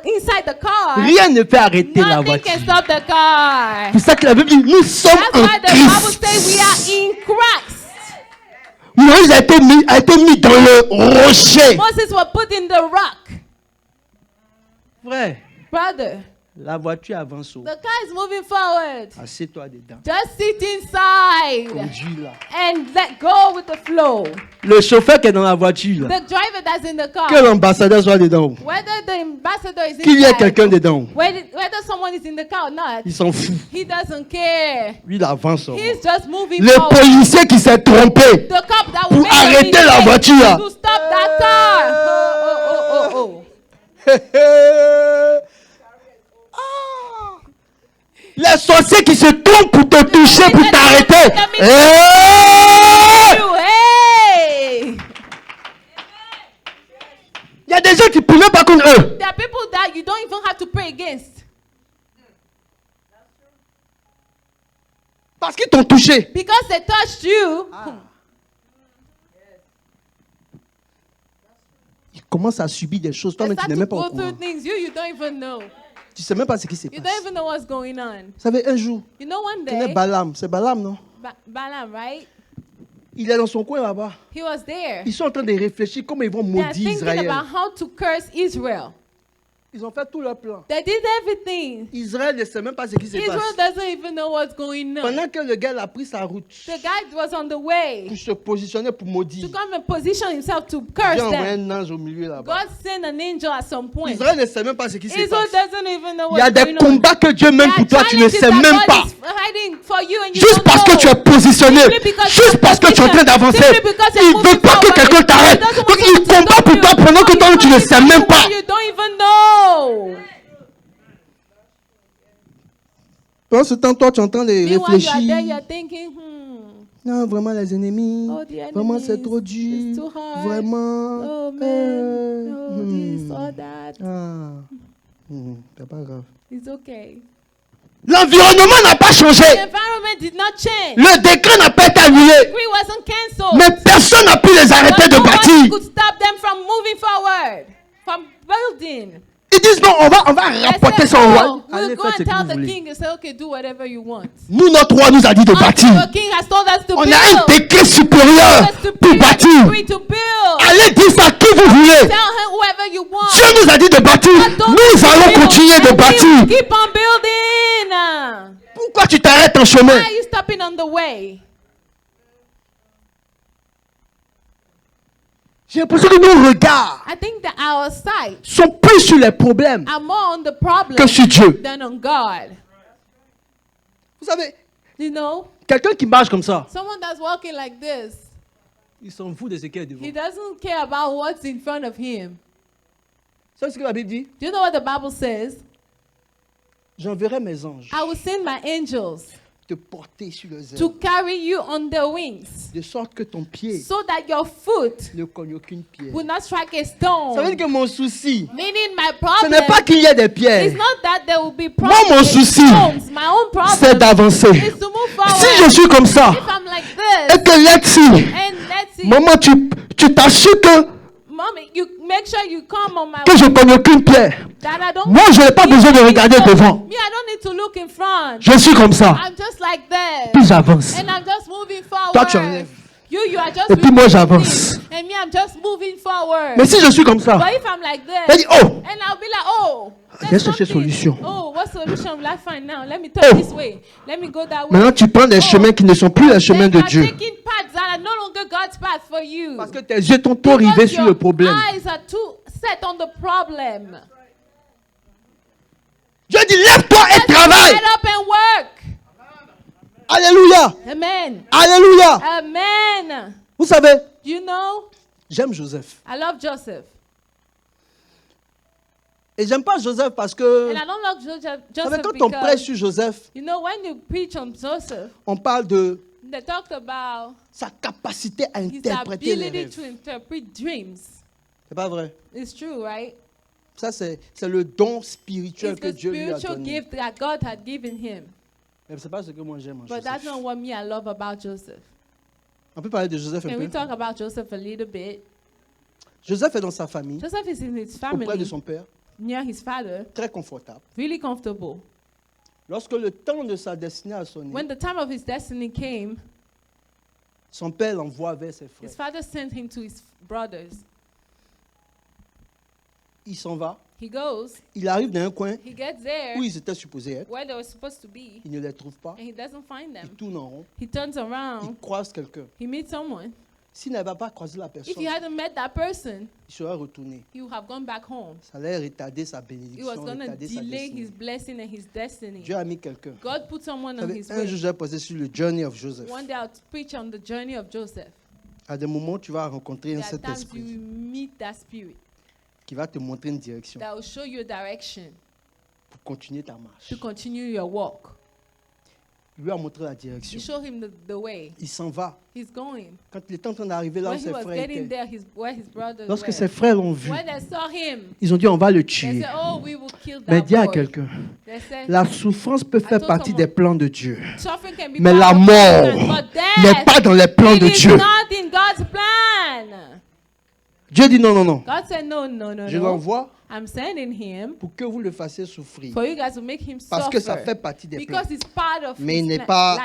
inside the car, rien ne peut arrêter la nothing can voiture. stop the car. C'est ça que la Bible dit, nous sommes That's en why the Bible Christ. says we are in Christ. Moïse a été mis dans le rocher. Moses was put in the rock. Frère, Brother, la voiture avance. the car is moving forward. Assieds-toi dedans. Just sit inside Conduis là. and let go with the flow. Le chauffeur qui est dans la voiture, là, The driver that's in the car, que l'ambassadeur soit dedans, whether the ambassador is qu'il y ait inside, quelqu'un dedans, whether someone is in the car or not, il s'en fout. he doesn't care. Lui, il avance. He's just moving Le forward. policier qui s'est trompé The cop that pour will make a arrêter la mistake voiture. to stop that car. Oh. Les sorciers qui se trompent pour te toucher, pour t'arrêter. You, hey! Il y a des gens qui ne pouvaient pas contre eux. There are people that you don't even have to pray against Parce qu'ils t'ont touché. because they touched you. Ils commencent à subir des choses. They Toi-même, tu start n'es to même pas au go courant. through things you don't even know. Tu ne sais même pas ce qui se You passe. don't even know what's going on. Vous savez, un jour, You know, one tu connais day, Balaam. C'est Balaam, non? Balaam, right? Il est dans son coin là-bas. He was there. Ils sont en train de réfléchir comment ils vont They're maudire thinking Israël. about how to curse Israel. Ils ont fait tout leur plan. They did everything. Israël ne sait même pas ce qui se Israel passe. doesn't even know what's going on. Pendant que le gars a pris sa route The guy was on the way pour se positionner pour maudire, to come and position himself to curse Dieu a envoyé them. un ange au milieu là-bas. God sent an angel at some point. Israël ne sait même pas ce qui se Israel passe. doesn't even know Il y a what's des going on. combats que Dieu mène pour There toi, are tu ne challenges sais that même God pas. is fighting for you and you Juste don't parce que know. tu es positionné, Simply because juste you're parce que tu es en train d'avancer, Simply because you're il ne veut moving pas que forward. quelqu'un t'arrête. He doesn't Donc want you il to combat stop pour you. toi pendant que toi tu ne sais même pas. You don't even know. Pendant ce temps, toi tu es en train de Meanwhile, you are there, réfléchir. you're thinking, Non, vraiment les ennemis. Oh, the Vraiment enemies, c'est trop it's dur. too hard. Vraiment. oh man, oh this or that. C'est pas grave. It's okay. L'environnement n'a pas The changé. environment did not change. Le décret n'a pas été annulé. Decree wasn't cancelled. Mais personne n'a pu les arrêter But de no one bâtir. could stop them from moving forward, from building. Ils disent non, on va They rapporter said, ça au roi. "Oh, we'll Allez, go faites ce and que tell vous the voulez. king and say, okay, do whatever you want. Nous, notre roi nous a dit de bâtir. The king has told us to On build. a un décret supérieur Us to pour build, bâtir. decree to build. Allez dire ça à qui vous voulez. Tell him whoever you want. Dieu nous a dit de bâtir. God told us Nous to allons build. continuer de And we bâtir. Keep on building. Pourquoi tu t'arrêtes en chemin? Why are you stopping on the way? J'ai l'impression que nos regards I think that our sight sont plus sur les problèmes are more on the problem que sur Dieu. than on God. Vous savez, You know, quelqu'un qui marche comme ça, someone that's walking like this, Il s'en fout de ce qui est devant. He doesn't care about what's in front of him. C'est ce que la Bible dit. Do you know what the Bible says? J'enverrai mes anges I will send my angels te porter sur les to ailes, carry you on their wings, de sorte que ton pied so that your foot ne cogne aucune pierre. will not strike a stone. Ça veut dire que mon souci, Meaning my ce n'est pas problem qu'il y ait des is pierres, not that there will be mon problems, souci, stones. My own c'est problem d'avancer. is to move forward. Si je suis comme ça, If I'm like this, et que là-dessus, and let's see, maman, tu t'assures mommy, you make sure you come on my que je ne cogne aucune pierre. that I don't. Moi, je n'ai pas besoin de regarder devant. Me, I don't need to look in front. Je suis comme ça. I'm just like this, Puis j'avance. and I'm just moving forward. Toi, tu enlèves. You are just. Et puis moi, repeating, j'avance. And me, I'm just moving forward. Mais si je suis comme ça, But if I'm like elle this, dit, oh, and I'll be like, oh, Viens there's chercher something. solution. Oh, what solution will I find now? Let me turn this way. Let me go that way. maintenant tu prends des chemins qui ne sont plus les chemins Then de you are Dieu. taking paths that are no longer God's path for you. Parce que tes yeux t'ont trop Because rivés sur your le problème. eyes are too set on the problem. Dieu dit, lève-toi et Let's travaille. get up and work. Alléluia. Amen. Alléluia. Amen. Vous savez, You know, j'aime Joseph. I love Joseph. Et j'aime pas Joseph parce que, And I don't love Joseph, vous savez, Joseph quand on prêche because, sur Joseph, you know, when you preach on Joseph, on parle de they talk about sa capacité à his interpréter les ability to rêves. interpret dreams. C'est pas vrai. It's true, right? Ça, c'est le don spirituel It's que the Dieu lui a spiritual donné. gift that God had given him. Mais c'est pas ce que moi j'aime en But that's Joseph. not what me I love about Joseph. On peut parler de Joseph un Can we peu. talk about Joseph a little bit? Joseph est dans sa famille, Joseph is in his auprès de family, son père, near his father, très confortable. really comfortable. Lorsque le temps de sa destinée a sonné, When the time of his destiny came, son père l'envoie vers ses frères. his father sent him to his brothers. Il s'en va, He goes, il arrive dans un coin he gets there où ils étaient supposés être, where they were supposed to be, il ne les trouve pas, and he doesn't find il them. tourne en rond, He turns il around, croise quelqu'un. he meets someone. S'il n'avait pas croisé la If personne, he hadn't met that person, il serait retourné. he would have gone back home. Ça allait retarder sa He was bénédiction, going to retarder sa delay destinée. his blessing and his destiny. Dieu a mis quelqu'un. God put someone Vous on savez, his un way. jour, j'ai posé sur le journey of Joseph. One day I'll preach on the journey of Joseph. À des moments, tu vas rencontrer un There are times you Saint-Esprit will meet that spirit qui va te montrer une direction that will show you a direction pour continuer ta marche. to continue your walk. Il lui a montré la direction. You show him the way. Il s'en va. He's going. Quand il est en train d'arriver là où When he ses was frères getting étaient, there, where his brothers lorsque were, ses frères l'ont vu, when they saw him, ils ont dit on va le they tuer. said, oh, we will kill Mais that dis à boy. quelqu'un, They said, la souffrance peut faire told partie someone, des plans de Dieu. suffering can be Mais part la of God's mort plan, but n'est death, pas dans les plans it de is Dieu. not in God's plan. Dieu dit non, non, non. God said, no, no, no, Je no. l'envoie I'm sending him pour que vous le fassiez souffrir. for you guys to make him Parce que ça suffer. fait partie des plans. Because it's part of Mais il his n'est life. pas...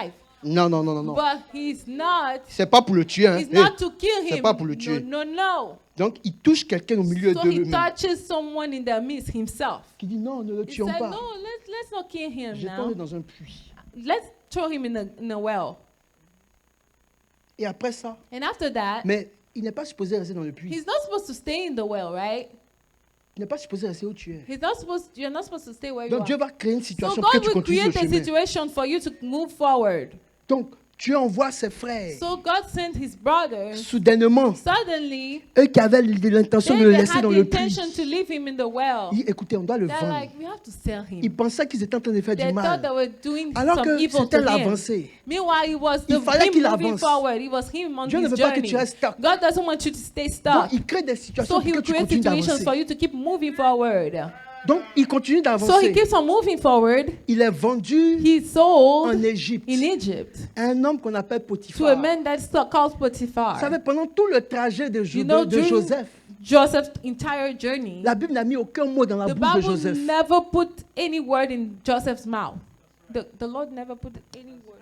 Non, non, non, non, non. But he's not. C'est pas pour le tuer. Hein. It's Hey. not to kill c'est him. pas pour le tuer. No, no, no. Donc, il touche quelqu'un au milieu So de he eux-mêmes. touches someone in their midst himself. Qui dit non, ne le He tuons said, pas. no, let's not kill him Jetons-le now. dans un puits. Let's throw him in a well. Et après ça, And after that, mais il n'est pas supposé rester dans le puits. he's not supposed to stay in the well, right? Il n'est pas supposé rester où tu es. You're not supposed to stay where you Donc are. Dieu va créer une So situation pour que God tu will continues le create a chemin. situation for you to move forward. Donc, Dieu envoie ses frères. So God sent his brothers. Soudainement, Suddenly, eux qui avaient l'intention de le they laisser had dans the le puits, intention to leave him in the well. ils écoutez, on doit le They're vendre. like, we have to sell him. Ils pensaient qu'ils étaient en train de faire They du thought they mal. were doing Alors some que evil c'était to him. l'avancée. Meanwhile, it was Il fallait him qu'il moving avance. forward. It was him on Dieu ne his veut pas que journey. tu restes stuck. God doesn't want you to stay Donc, stuck. il crée des situations So pour he que will tu create continues situations for d'avancer. you to keep moving forward. Donc, il continue So he d'avancer. keeps on moving forward. Il est vendu He's sold en Égypte. in Egypt à un homme qu'on appelle to a Potiphar. man that's called Vous Potiphar. savez, pendant tout le trajet de, You know, de during Joseph, Joseph's entire journey, la Bible n'a mis aucun mot dans la the bouche de Bible Joseph. never put any word in Joseph's mouth. The Lord never put any word.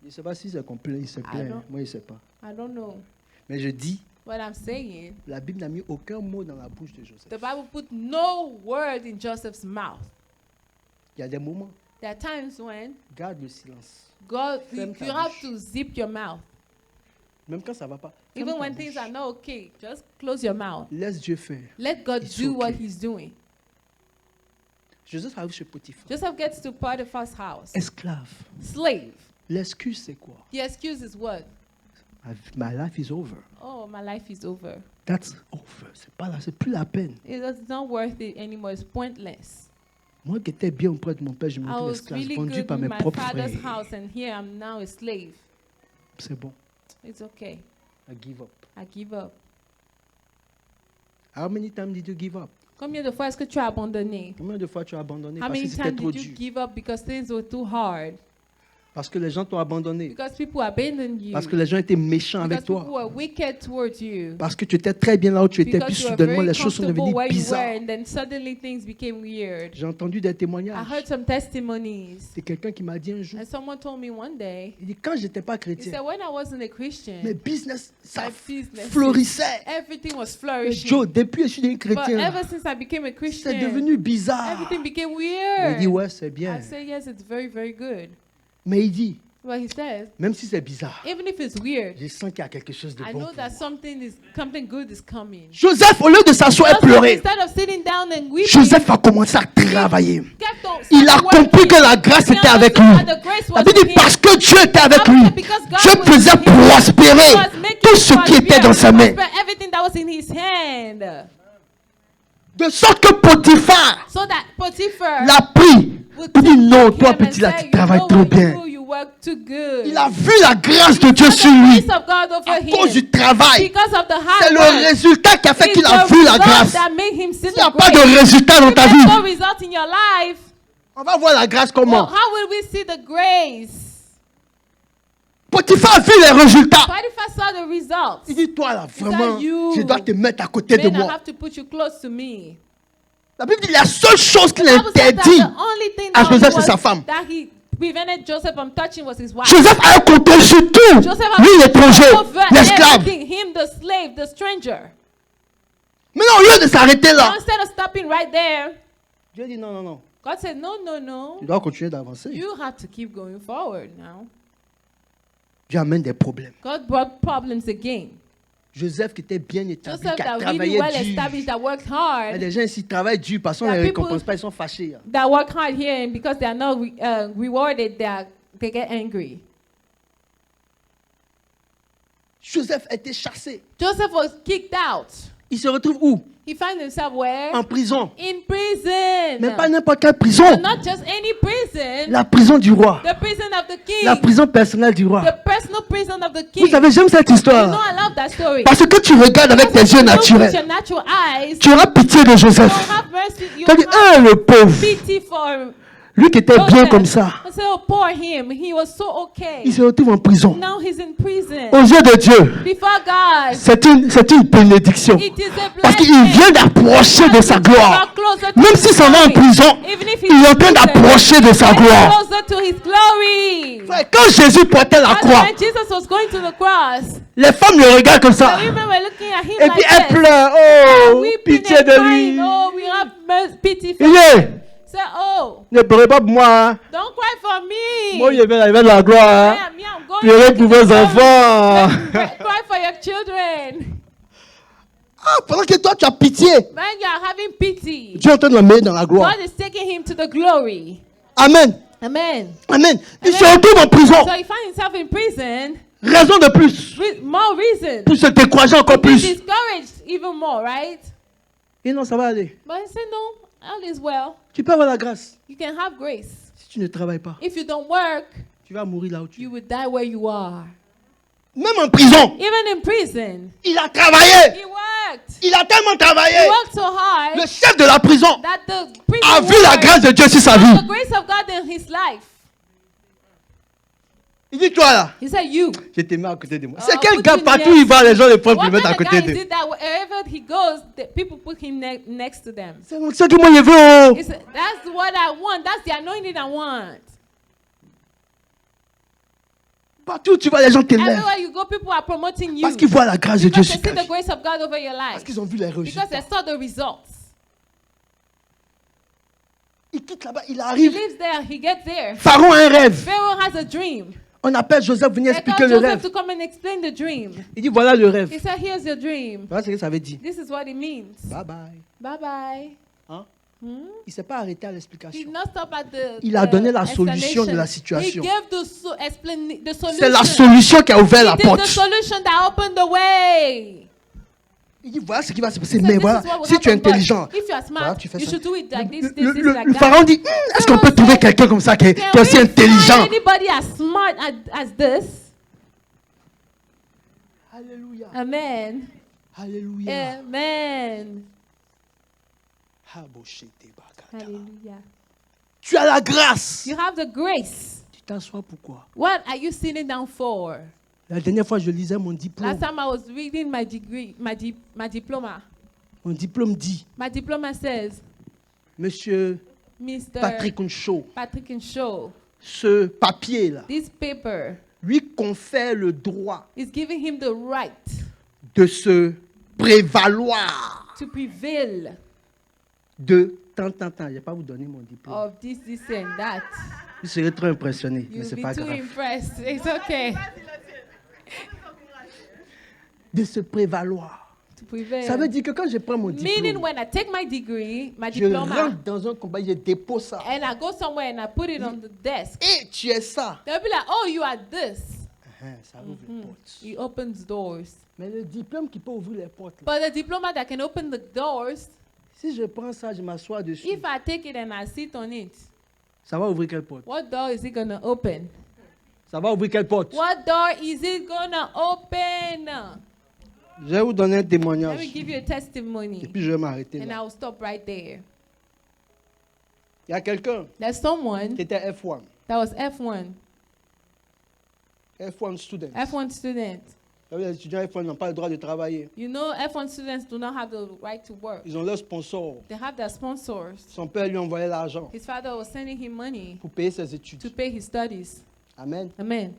Je ne sais pas si c'est complet, il se plaît. don't- Moi, je ne sais pas. I don't know Mais je dis, what I'm saying. la Bible n'a mis aucun mot dans la bouche de Joseph. The Bible put no word in Joseph's mouth. Il y a des moments, There are times when garde le silence. God, Ferme you ta have bouche. to zip your mouth. Même quand ça ne va pas. ferme Even ta when bouche. things are not okay, just close your mouth. Laisse Dieu faire. Let God It's do what okay. he's doing. Joseph arrive chez Potiphar. Joseph gets to Potiphar's house. Esclave. Slave. L'excuse, c'est quoi? The excuse is what? My life is over. Oh, my life is over. That's over. C'est pas là, c'est plus la peine. It's not worth it anymore. It's pointless. Moi qui étais bien auprès de mon père, je me I retrouve was esclave, really vendu good par in mes my propres father's frères. house, and here I'm now a slave. C'est bon. It's okay. I give up. I give up. How many times did you give up? Combien de fois est-ce que tu as abandonné? Combien de fois tu as abandonné How parce que many c'était times trop did you dur? give up because things were too hard? Parce que les gens t'ont abandonné. Because people abandoned you. Parce que les gens étaient méchants avec Because people toi. were wicked towards you. Parce que tu étais très bien là où tu étais, puis Because you were soudainement very les choses sont comfortable devenues where you were, bizarres. and then suddenly things became weird. J'ai entendu des I témoignages. heard some testimonies. C'est quelqu'un qui m'a dit un jour, And someone told me one day, il dit, quand j'étais pas he chrétien, said, when I wasn't a Christian, mes business, ça my business, florissait. everything was Et flourishing. Joe, depuis que je suis devenu But chrétien, ever since I became a c'est Christian, devenu bizarre. everything became Il weird. dit, ouais, c'est bien. I say, yes, it's very, very good. Mais il dit, Well, he says, même si c'est bizarre, even if it's weird, je sens qu'il y a quelque chose de I bon. know pour that moi. something good is coming. Joseph, au lieu de s'asseoir et Joseph, pleurer, instead of sitting down and weeping, Joseph a commencé à travailler. kept on Il a started compris working. que la grâce He était avec understood lui. that the grace La was Bible with dit him. parce que Dieu était avec lui, Dieu faisait prospérer tout ce qui était dans sa main. Everything that was in his hand. De sorte que Potiphar So that Potiphar l'a pris. would Il dit non, take toi him and petit là, say, tu you travailles know trop what bien. you work too good. Il a vu la grâce de Dieu The sur lui grace of God over à cause him. du travail. Because of the C'est hard le work. résultat qui a fait It's qu'il a the vu la result grâce. that made him see S'il n'y a the pas grace. de résultat dans If ta there's vie, no result in your life, on va voir la grâce well, comment. how will we see the grace? Potiphar a vu les résultats. Potiphar saw the results. Il dit, toi là, Is that vraiment, you? je dois te mettre à côté de Man, I moi. have to put you close to me. La Bible dit, la seule chose qu'il The Bible said that interdit the only thing à that, Joseph, was, c'est sa femme. that he prevented Joseph from touching was his wife. Joseph a un contrôle sur tout. Joseph had Lui, l'étranger, over l'esclave. everything. Him, the slave, the stranger. Maintenant, au lieu de s'arrêter là, Instead of stopping right there, Dieu dit non, non, non. God said, no, no, no. Tu dois continuer d'avancer. You have to keep going forward now. Dieu amène des problèmes. God brought problems again. Joseph qui était bien établi, Joseph qui a that really travaillé well dur. established, that worked Il y a hard, des gens ici qui travaillent dur parce qu'on ne There les are people- récompense pas, ils sont fâchés. Hein. that work hard here, and because they are not rewarded, they get angry. Joseph a été chassé. Joseph was kicked out. Il se retrouve où? He found himself where? En prison. In prison. Mais pas n'importe quelle prison. But not just any prison. La prison du roi. The prison of the king. La prison personnelle du roi. The personal prison of the king. Vous savez, j'aime cette You know, histoire. I love that story. Parce que tu regardes avec tes Because yeux when you look with naturels. your natural eyes, Tu auras pitié de you'll Joseph. have mercy. Tu You'll as dit, have ah, le pauvre. pity for Lui qui était bien Joseph. comme ça, I said, oh, poor him. He was so okay. il se retrouve en prison. Now he's in prison. Aux yeux de Dieu, Before God. c'est une bénédiction. It is a Parce qu'il blessing. vient d'approcher de sa gloire. Même s'il s'en va en prison, Even if il est en train d'approcher de sa gloire. closer to his glory. Frère, quand Jésus portait la That's croix, when Jesus was going to the cross. les femmes le regardent comme ça. The women were looking at him Et puis like elles this. pleurent. Oh, Weeping pitié and de crying. lui. Oh, we have pity for Il him. est. Say, oh, Ne pleurez pas pour moi. Hein. don't cry for me. Moi, il vais de la gloire. Hein. I'm going Pleurez to pour the vos glory. enfants. Cry for your children. Ah, pendant que toi, tu as pitié. Man, you are having pity. Dieu est en train de le mettre dans la gloire. God is taking him to the glory. Amen. Amen. Amen. Il Amen. se retrouve en prison. So he found himself in prison. Raison de plus. More reason Pour se décourager encore to be plus. discouraged even more, right? Et non, ça va aller. But he said, no, all is well. Tu peux avoir la grâce. You can have grace. Si tu ne travailles pas, If you don't work, tu vas mourir là où tu es. you will die where you are. Même en prison, Even in prison, il a travaillé. he worked. Il a tellement travaillé. He worked so hard Le chef de la prison that the prison a vu la ward grâce de Dieu sur sa saw vie. the grace of God in his life. Il dit, toi là, He said, you. je te mets à côté de moi. Oh, C'est quel put gars you partout next. il va, les gens le prennent pour What le mettre à kind of côté guy is d'eux. it that wherever he goes, the people put him next to them? C'est donc ça que moi je veux. He said, that's what I want. That's the anointing I want. Partout où tu vas, les gens t'élèvent. Everywhere you go, people are promoting you. Parce qu'ils voient la grâce de Dieu Because sur they ta see the vie. grace of God over your Parce life. qu'ils ont vu les Because résultats. they saw the results. Il quitte là-bas, il He arrive. lives there. He gets there. Pharaon a un rêve. Pharaoh has a dream. On appelle Joseph, venez They call expliquer le Joseph rêve. to come and explain the dream. Il dit, voilà le He rêve. said, here's your dream. Voilà ce que ça veut dire. This is what it means. Bye bye. Bye bye. Hein? Il s'est pas arrêté à He l'explication. did not stop at the. Il a the donné la solution de la explanation. situation. He gave the solution. C'est la solution qui a ouvert la It is the porte. solution that opened the way. Il dit voilà ce qui va se passer. He Mais said, voilà, this is what will si tu es happen, but intelligent, if you are smart, voilà, tu fais you ça. should do it like this, Le, this, le- like le that. pharaon dit est-ce qu'on peut trouver quelqu'un comme ça qui est Can aussi we intelligent? find anybody as smart as this? Alléluia. Amen. Alléluia. Amen. Hallelujah. Tu as la grâce. You have the grace. Tu t'assois pourquoi? What are you sitting down for? La dernière fois, je lisais mon diplôme. Last time I was reading my degree, my diploma. Mon diplôme dit, My diploma says, Monsieur Mr. Patrick Nshaw, Patrick Nshaw, ce papier-là this paper lui confère le droit is giving him the right de se prévaloir to prevail de tant. Je ne vais pas vous donner mon diplôme. of this and that. Vous serez trop impressionné, mais You'll ce n'est be pas too grave. impressed. It's okay De se prévaloir. to prevail. Ça veut dire que quand je prends mon Meaning, diplôme, when I take my degree, my je diploma, rentre dans un combat, je dépose ça. and I go somewhere and I put it on the desk, Et tu es ça. they'll be like, "Oh, you are this." Ça ouvre les portes. It opens doors. Mais le diplôme qui peut ouvrir les portes, là, But the diploma that can open the doors, si je prends ça, je m'assois dessus, if I take it and I sit on it, ça va ouvrir quelle porte? what door is it gonna open? Ça va ouvrir quelle porte? What door is it gonna open? Je vais vous donner un Let me témoignage. give you a Et testimony, puis je vais m'arrêter and là. I will stop right there. Il y a quelqu'un There's someone qui était F1. that was F1 student. F1 student. Vous savez, les étudiants F1 n'ont pas le droit de travailler. You know, F1 students do not have the right to work. Ils ont leur sponsor. They have their sponsors. Son père lui envoyait l'argent His father was sending him money pour payer ses to études. pay his studies. Amen. Amen.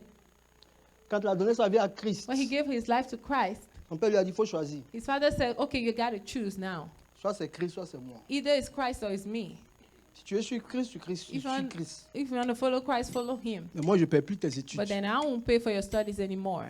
Quand il a donné sa vie à Christ, When he gave his life to Christ, son père lui a dit, il faut choisir. his father said, "Okay, you got to choose now. Soit c'est Christ, soit c'est moi. Either it's Christ or it's me. Si tu es sur Christ, tu Christ, If suis you want, Christ. if you want to follow Christ, follow him. Mais moi, je ne paie plus tes études. But then I won't pay for your studies anymore."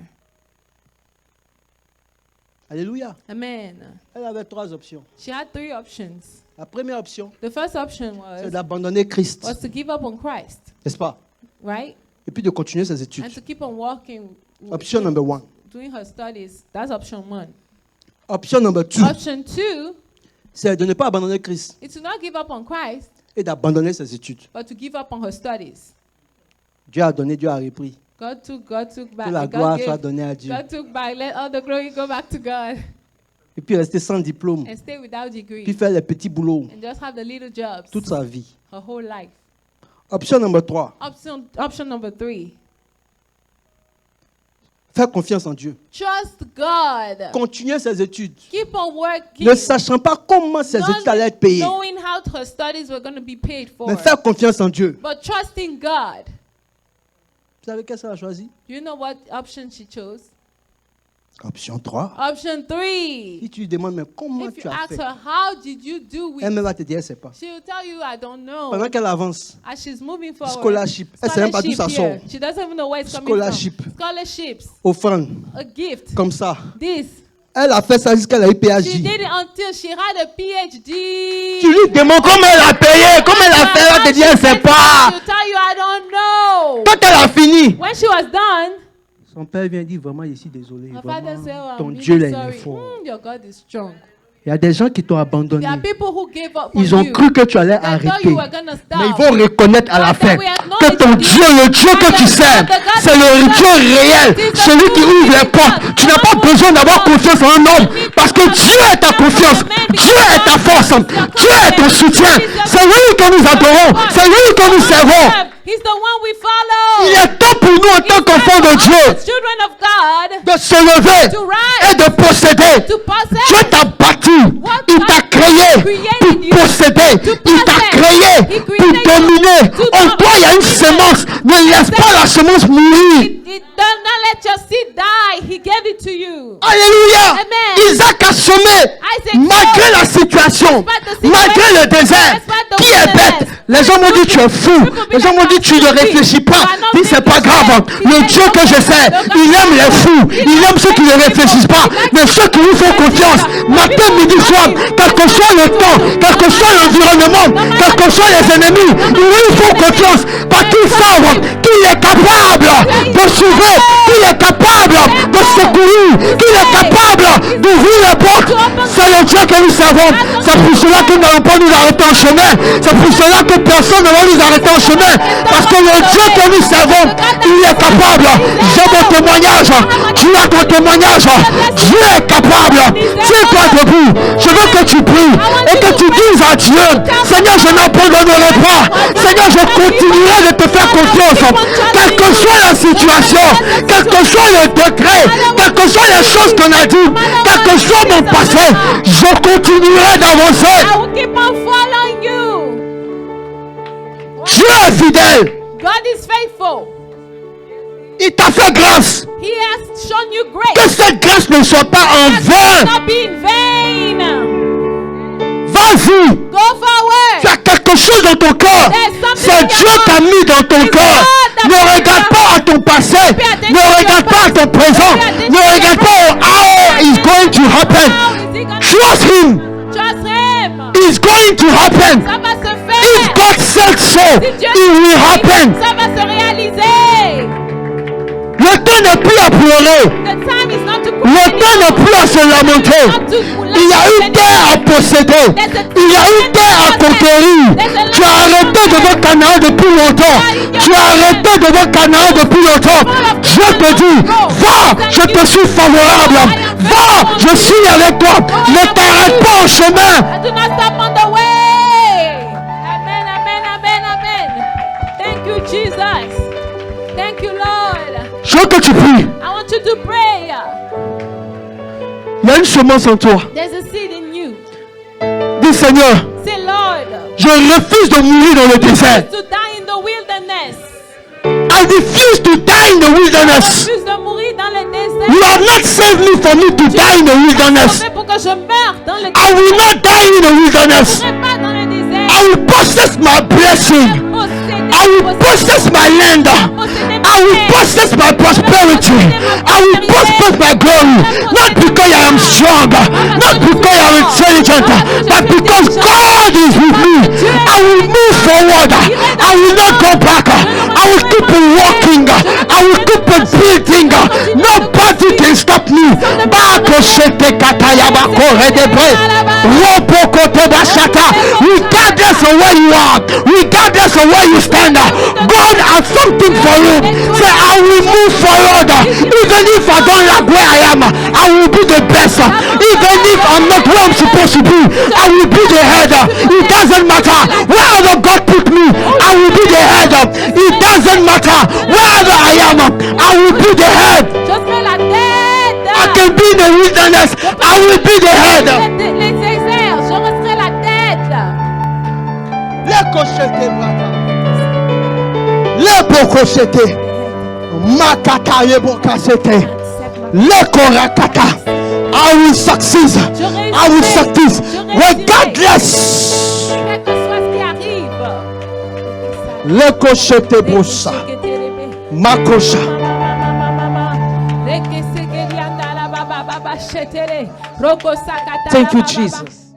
Alléluia. Amen. Elle avait 3 options. She had 3 options. La première option, The first option c'est d'abandonner Christ. was to give up on Christ, N'est-ce pas? right? Et puis de continuer ses études. And to keep on walking, Option number 1. doing her studies. That's option 1. Option number 2, Option 2 c'est de ne pas abandonner Christ is to not give up on Christ, et d'abandonner ses études. but to give up on her studies. Dieu a donné, Dieu a repris. God took back. Que la God gloire gave- soit donnée à Dieu. God took back. Let all the glory go back to God. Et puis rester sans diplôme. And stay without Puis degree. faire les petits boulots And just have the little jobs toute sa vie. her whole life. Option number 3, Option number 3. faire confiance en Dieu. Trust God. Continuer ses études. Keep on working. Ne sachant pas comment ses Not études allaient être payées. knowing how her studies were going to be paid for. Mais faire confiance en Dieu. But trusting God. Vous savez qu'est-ce qu'elle a choisi? Do you know what option she chose? Option 3. Option 3. Si tu lui demandes, mais comment If tu you as ask fait? her, how did you do Elle it? même va te dire, elle ne sait pas. She will tell you, I don't know. Pendant qu'elle avance, As she's moving forward. Scholarship. Elle sait même pas d'où ça Scholarship here. sort. She doesn't even know where it's coming Scholarship. from. Scholarships. offrande, A gift. comme ça. This. Elle a fait ça jusqu'à la She PhD. did it until she had a PhD. Tu lui demandes comment elle a payé, comment elle a fait, elle va te dire, elle ne sait pas. She'll tell you, I don't know. Quand elle a fini, When she was done, son père vient dire, vraiment, je suis désolé. her father Vraiment, said, oh, ton I'm Dieu là, really il est sorry. fort. Your God is strong. Il y a des gens qui t'ont abandonné. There are people who gave up on Ils ont you. cru que tu allais They thought arrêter. you were gonna stop. Mais ils vont reconnaître à la But fin we acknowledge que ton you. Dieu, le Dieu que tu sers, c'est le Dieu réel, celui qui ouvre les portes. Tu n'as pas besoin d'avoir confiance en un homme parce que Dieu est ta confiance, Dieu est ta force, Dieu est ton soutien. C'est lui que nous adorons, c'est lui que nous servons. He's the one we follow. Il est temps pour nous en tant qu'enfants de Dieu As children of God, de se lever to rise, et de posséder. to possess. Dieu t'a bâti, il t'a créé pour posséder, il t'a créé pour dominer. En toi, il y a une semence. Ne laisse pas la semence mourir. Don't not let your seed die. He gave it to you. Alléluia. Amen. Isaac a semé Isaac malgré sowed la situation, despite the situation, malgré le désert. despite the Qui est wilderness. bête? Les gens m'ont dit tu es fou. Les gens m'ont dit tu ne réfléchis pas. Dis c'est pas grave. Le Dieu que je sais, il aime les fous. Il aime ceux qui ne réfléchissent pas. Mais ceux qui lui font confiance, matin, midi, soir, quel que soit le temps, quel que soit l'environnement, quels que soient les ennemis, ils lui font confiance. Parce qu'ils savent qu'il est capable de sauver, qu'il est capable de secourir, qu'il est capable d'ouvrir les portes. C'est le Dieu que nous savons. C'est pour cela que nous n'allons pas nous arrêter en chemin. C'est pour cela que personne ne va nous arrêter en chemin. Parce que le Dieu que nous servons, il est capable. J'ai mon témoignage. Tu as ton témoignage. Dieu est capable. Tiens-toi debout. Je veux que tu pries et que tu dises à Dieu, Seigneur, je n'abandonnerai pas. Seigneur, je continuerai de te faire confiance. Quelle que soit la situation, quel que soit le degré, quelles que soient les choses qu'on a dit, quel que soit mon passé, je continuerai d'avancer. I will keep on following you. Dieu est fidèle. God is faithful. Il t'a fait grâce. He has shown you Que grace. cette grâce ne soit pas en It vain. will not be in vain. Vas-y. Go forward. Tu as quelque chose dans ton cœur. C'est Dieu t'a mis dans ton cœur. Ne regarde pas à ton passé. Ne regarde pas à ton présent. Ne regarde pas how it's going to happen. How is he gonna Trust him. trust him? It's going to happen. Ça va se If faire. God said so, Si Dieu it will happen. ça va se réaliser. Le temps n'est plus à pleurer. The time is not to cry Le temps n'est anymore. plus à se lamenter. Il y a une terre à posséder. Il y a une terre à conquérir. Tu as arrêté devant Canaan depuis longtemps. Tu as arrêté devant Canaan depuis longtemps. Je te dis, va, je te suis favorable. Va, je suis avec toi. Ne t'arrête pas au chemin. I do not stop on the way. Amen, amen, amen, amen. Thank you, Jesus. Thank you, Lord. Je veux que tu pries. I want you to pray. Il y a une semence en toi. There's a seed in you. Dis Seigneur, Say, Lord, je refuse de mourir dans le désert. to die in the wilderness. I refuse to die in the wilderness. Refuse de mourir dans le désert. You have not saved me for me to die in the wilderness. Sauvé pour que je meure dans le I will désert. not die in the Je wilderness. ne serai pas dans le désert. I will possess my blessing. I will possess my land. I will possess my prosperity. I will possess my glory. Not because I am strong, not because I am intelligent, but because God is with me. I will move forward. I will not go back. I will keep walking. I will keep building. Nobody can stop me. Regardless of where you are, regardless of where you stand, God has something for you. Say, I will move forward. Even if I don't like where I am, I will be the best. Even if I'm not where I'm supposed to be, I will be the head. It doesn't matter. Wherever God put me, I will be the head. It doesn't matter. Wherever I am, I will be the head. Je serai la tête. I can be in the wilderness. I will be the head. Les déserts, je serai la tête. Le cochete, brata. Le bocochete. Makata yebokasete. Le korakata. I will succeed. I will succeed. Regardless. Quel que soit ce qui arrive. Le cochete brossa. Makosha. Thank you, Jesus.